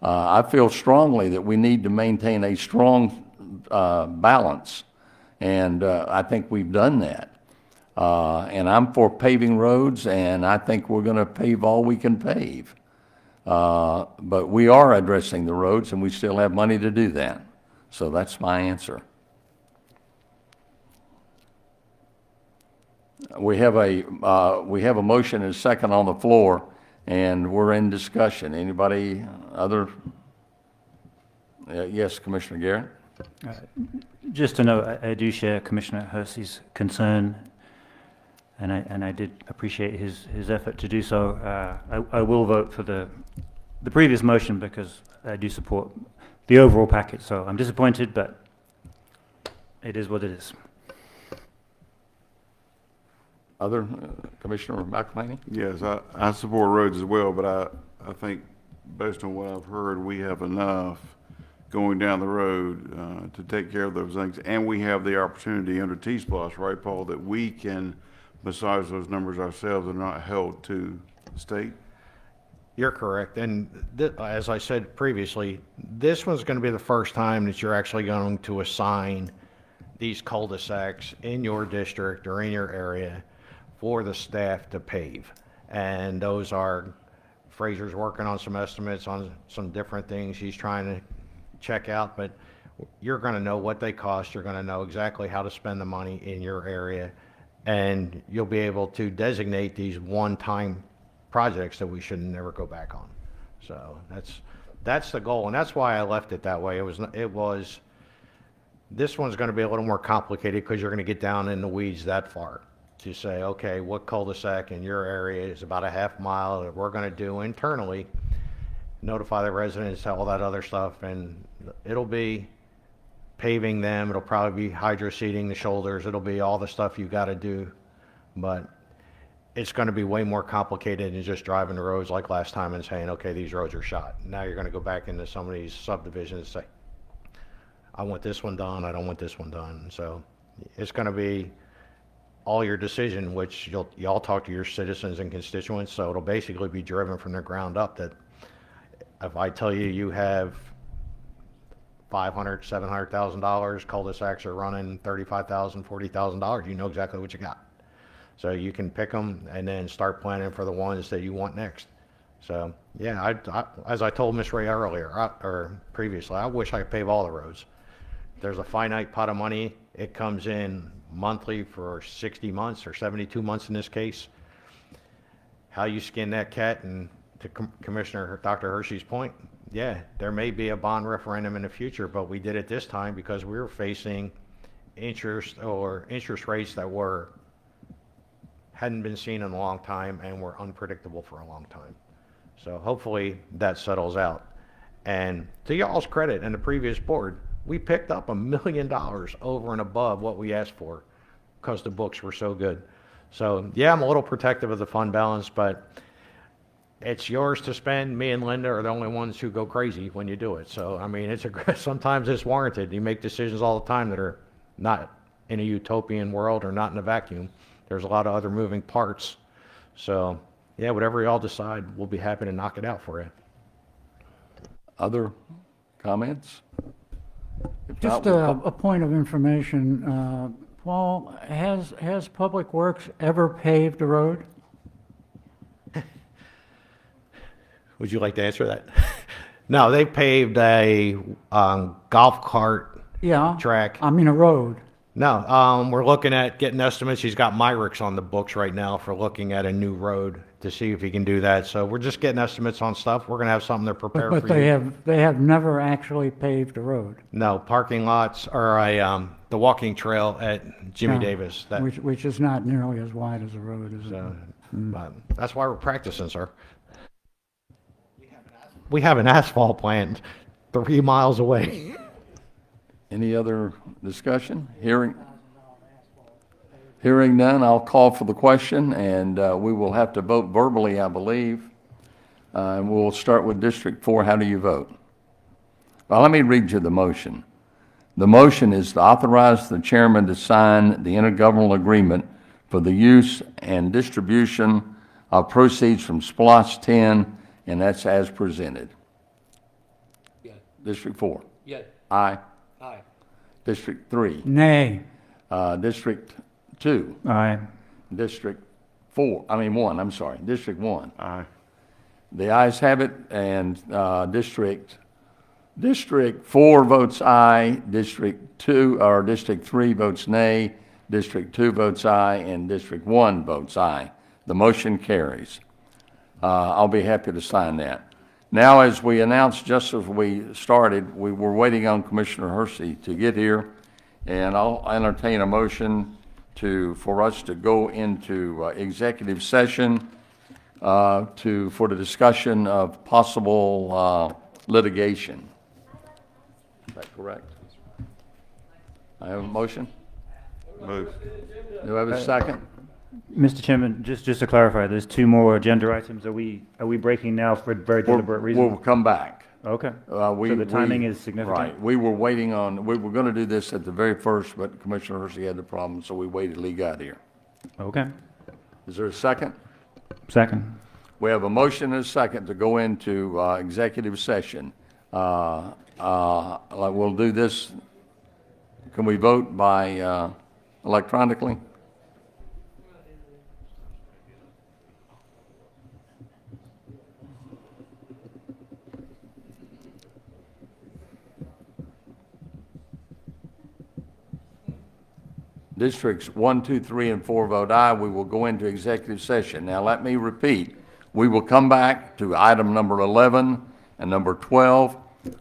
I feel strongly that we need to maintain a strong balance, and I think we've done that. And I'm for paving roads, and I think we're going to pave all we can pave. But we are addressing the roads, and we still have money to do that. So that's my answer. We have a motion and a second on the floor, and we're in discussion. Anybody other? Yes, Commissioner Garrett. Just to note, I do share Commissioner Hersey's concern, and I did appreciate his effort to do so. I will vote for the previous motion because I do support the overall package. So I'm disappointed, but it is what it is. Other, Commissioner McElhaney? Yes, I support roads as well, but I think based on what I've heard, we have enough going down the road to take care of those things. And we have the opportunity under T-SPLOST, right, Paul, that we can massage those numbers ourselves and not held to the state? You're correct. And as I said previously, this one's going to be the first time that you're actually going to assign these cul-de-sacs in your district or in your area for the staff to pave. And those are, Fraser's working on some estimates on some different things he's trying to check out, but you're going to know what they cost. You're going to know exactly how to spend the money in your area, and you'll be able to designate these one-time projects that we should never go back on. So that's the goal, and that's why I left it that way. This one's going to be a little more complicated because you're going to get down in the weeds that far to say, okay, what cul-de-sac in your area is about a half mile that we're going to do internally, notify the residents, all that other stuff, and it'll be paving them. It'll probably be hydro seeding the shoulders. It'll be all the stuff you got to do, but it's going to be way more complicated than just driving the roads like last time and saying, okay, these roads are shot. Now you're going to go back into some of these subdivisions and say, I want this one done, I don't want this one done. So it's going to be all your decision, which y'all talk to your citizens and constituents, so it'll basically be driven from the ground up. That if I tell you you have $500,000, $700,000, cul-de-sacs are running $35,000, $40,000, you know exactly what you got. So you can pick them and then start planning for the ones that you want next. So yeah, as I told Ms. Ray earlier, or previously, I wish I could pave all the roads. There's a finite pot of money. It comes in monthly for 60 months or 72 months in this case. How you skin that cat, and to Commissioner Dr. Hershey's point, yeah, there may be a bond referendum in the future, but we did it this time because we were facing interest rates that hadn't been seen in a long time and were unpredictable for a long time. So hopefully that settles out. And to y'all's credit and the previous board, we picked up $1 million over and above what we asked for because the books were so good. So yeah, I'm a little protective of the fund balance, but it's yours to spend. Me and Linda are the only ones who go crazy when you do it. So, I mean, sometimes it's warranted. You make decisions all the time that are not in a utopian world or not in a vacuum. There's a lot of other moving parts. So yeah, whatever y'all decide, we'll be happy to knock it out for you. Other comments? Just a point of information, Paul, has Public Works ever paved a road? Would you like to answer that? No, they paved a golf cart track. I mean a road. No, we're looking at getting estimates. He's got Myrick's on the books right now for looking at a new road to see if he can do that. So we're just getting estimates on stuff. We're going to have something to prepare for you. But they have never actually paved a road. No, parking lots or the walking trail at Jimmy Davis. Which is not nearly as wide as a road, is it? But that's why we're practicing, sir. We have an asphalt plant 3 miles away. Any other discussion? Hearing? Hearing none, I'll call for the question, and we will have to vote verbally, I believe. And we'll start with District 4. How do you vote? Well, let me read you the motion. The motion is to authorize the chairman to sign the intergovernmental agreement for the use and distribution of proceeds from SPLOST 10, and that's as presented. Yes. District 4. Yes. Aye. Aye. District 3. Nay. District 2. Aye. District 1, I'm sorry. District 1. Aye. The ayes have it, and District 4 votes aye, District 3 votes nay, District 2 votes aye, and District 1 votes aye. The motion carries. I'll be happy to sign that. Now, as we announced just as we started, we were waiting on Commissioner Hersey to get here, and I'll entertain a motion for us to go into executive session for the discussion of possible litigation. Is that correct? I have a motion? Move. Do I have a second? Mr. Chairman, just to clarify, there's 2 more agenda items. Are we breaking now for a very deliberate reason? We'll come back. Okay. So the timing is significant? Right. We were waiting on, we were going to do this at the very first, but Commissioner Hersey had the problem, so we waited till he got here. Okay. Is there a second? Second. We have a motion and a second to go into executive session. We'll do this. Can we vote by electronically? Districts 1, 2, 3, and 4 vote aye. We will go into executive session. Now, let me repeat. We will come back to item number 11 and number 12.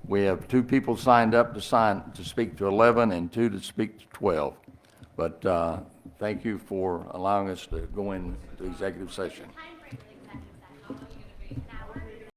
We have 2 people signed up to speak to 11 and 2 to speak to 12. But thank you for allowing us to go into executive session.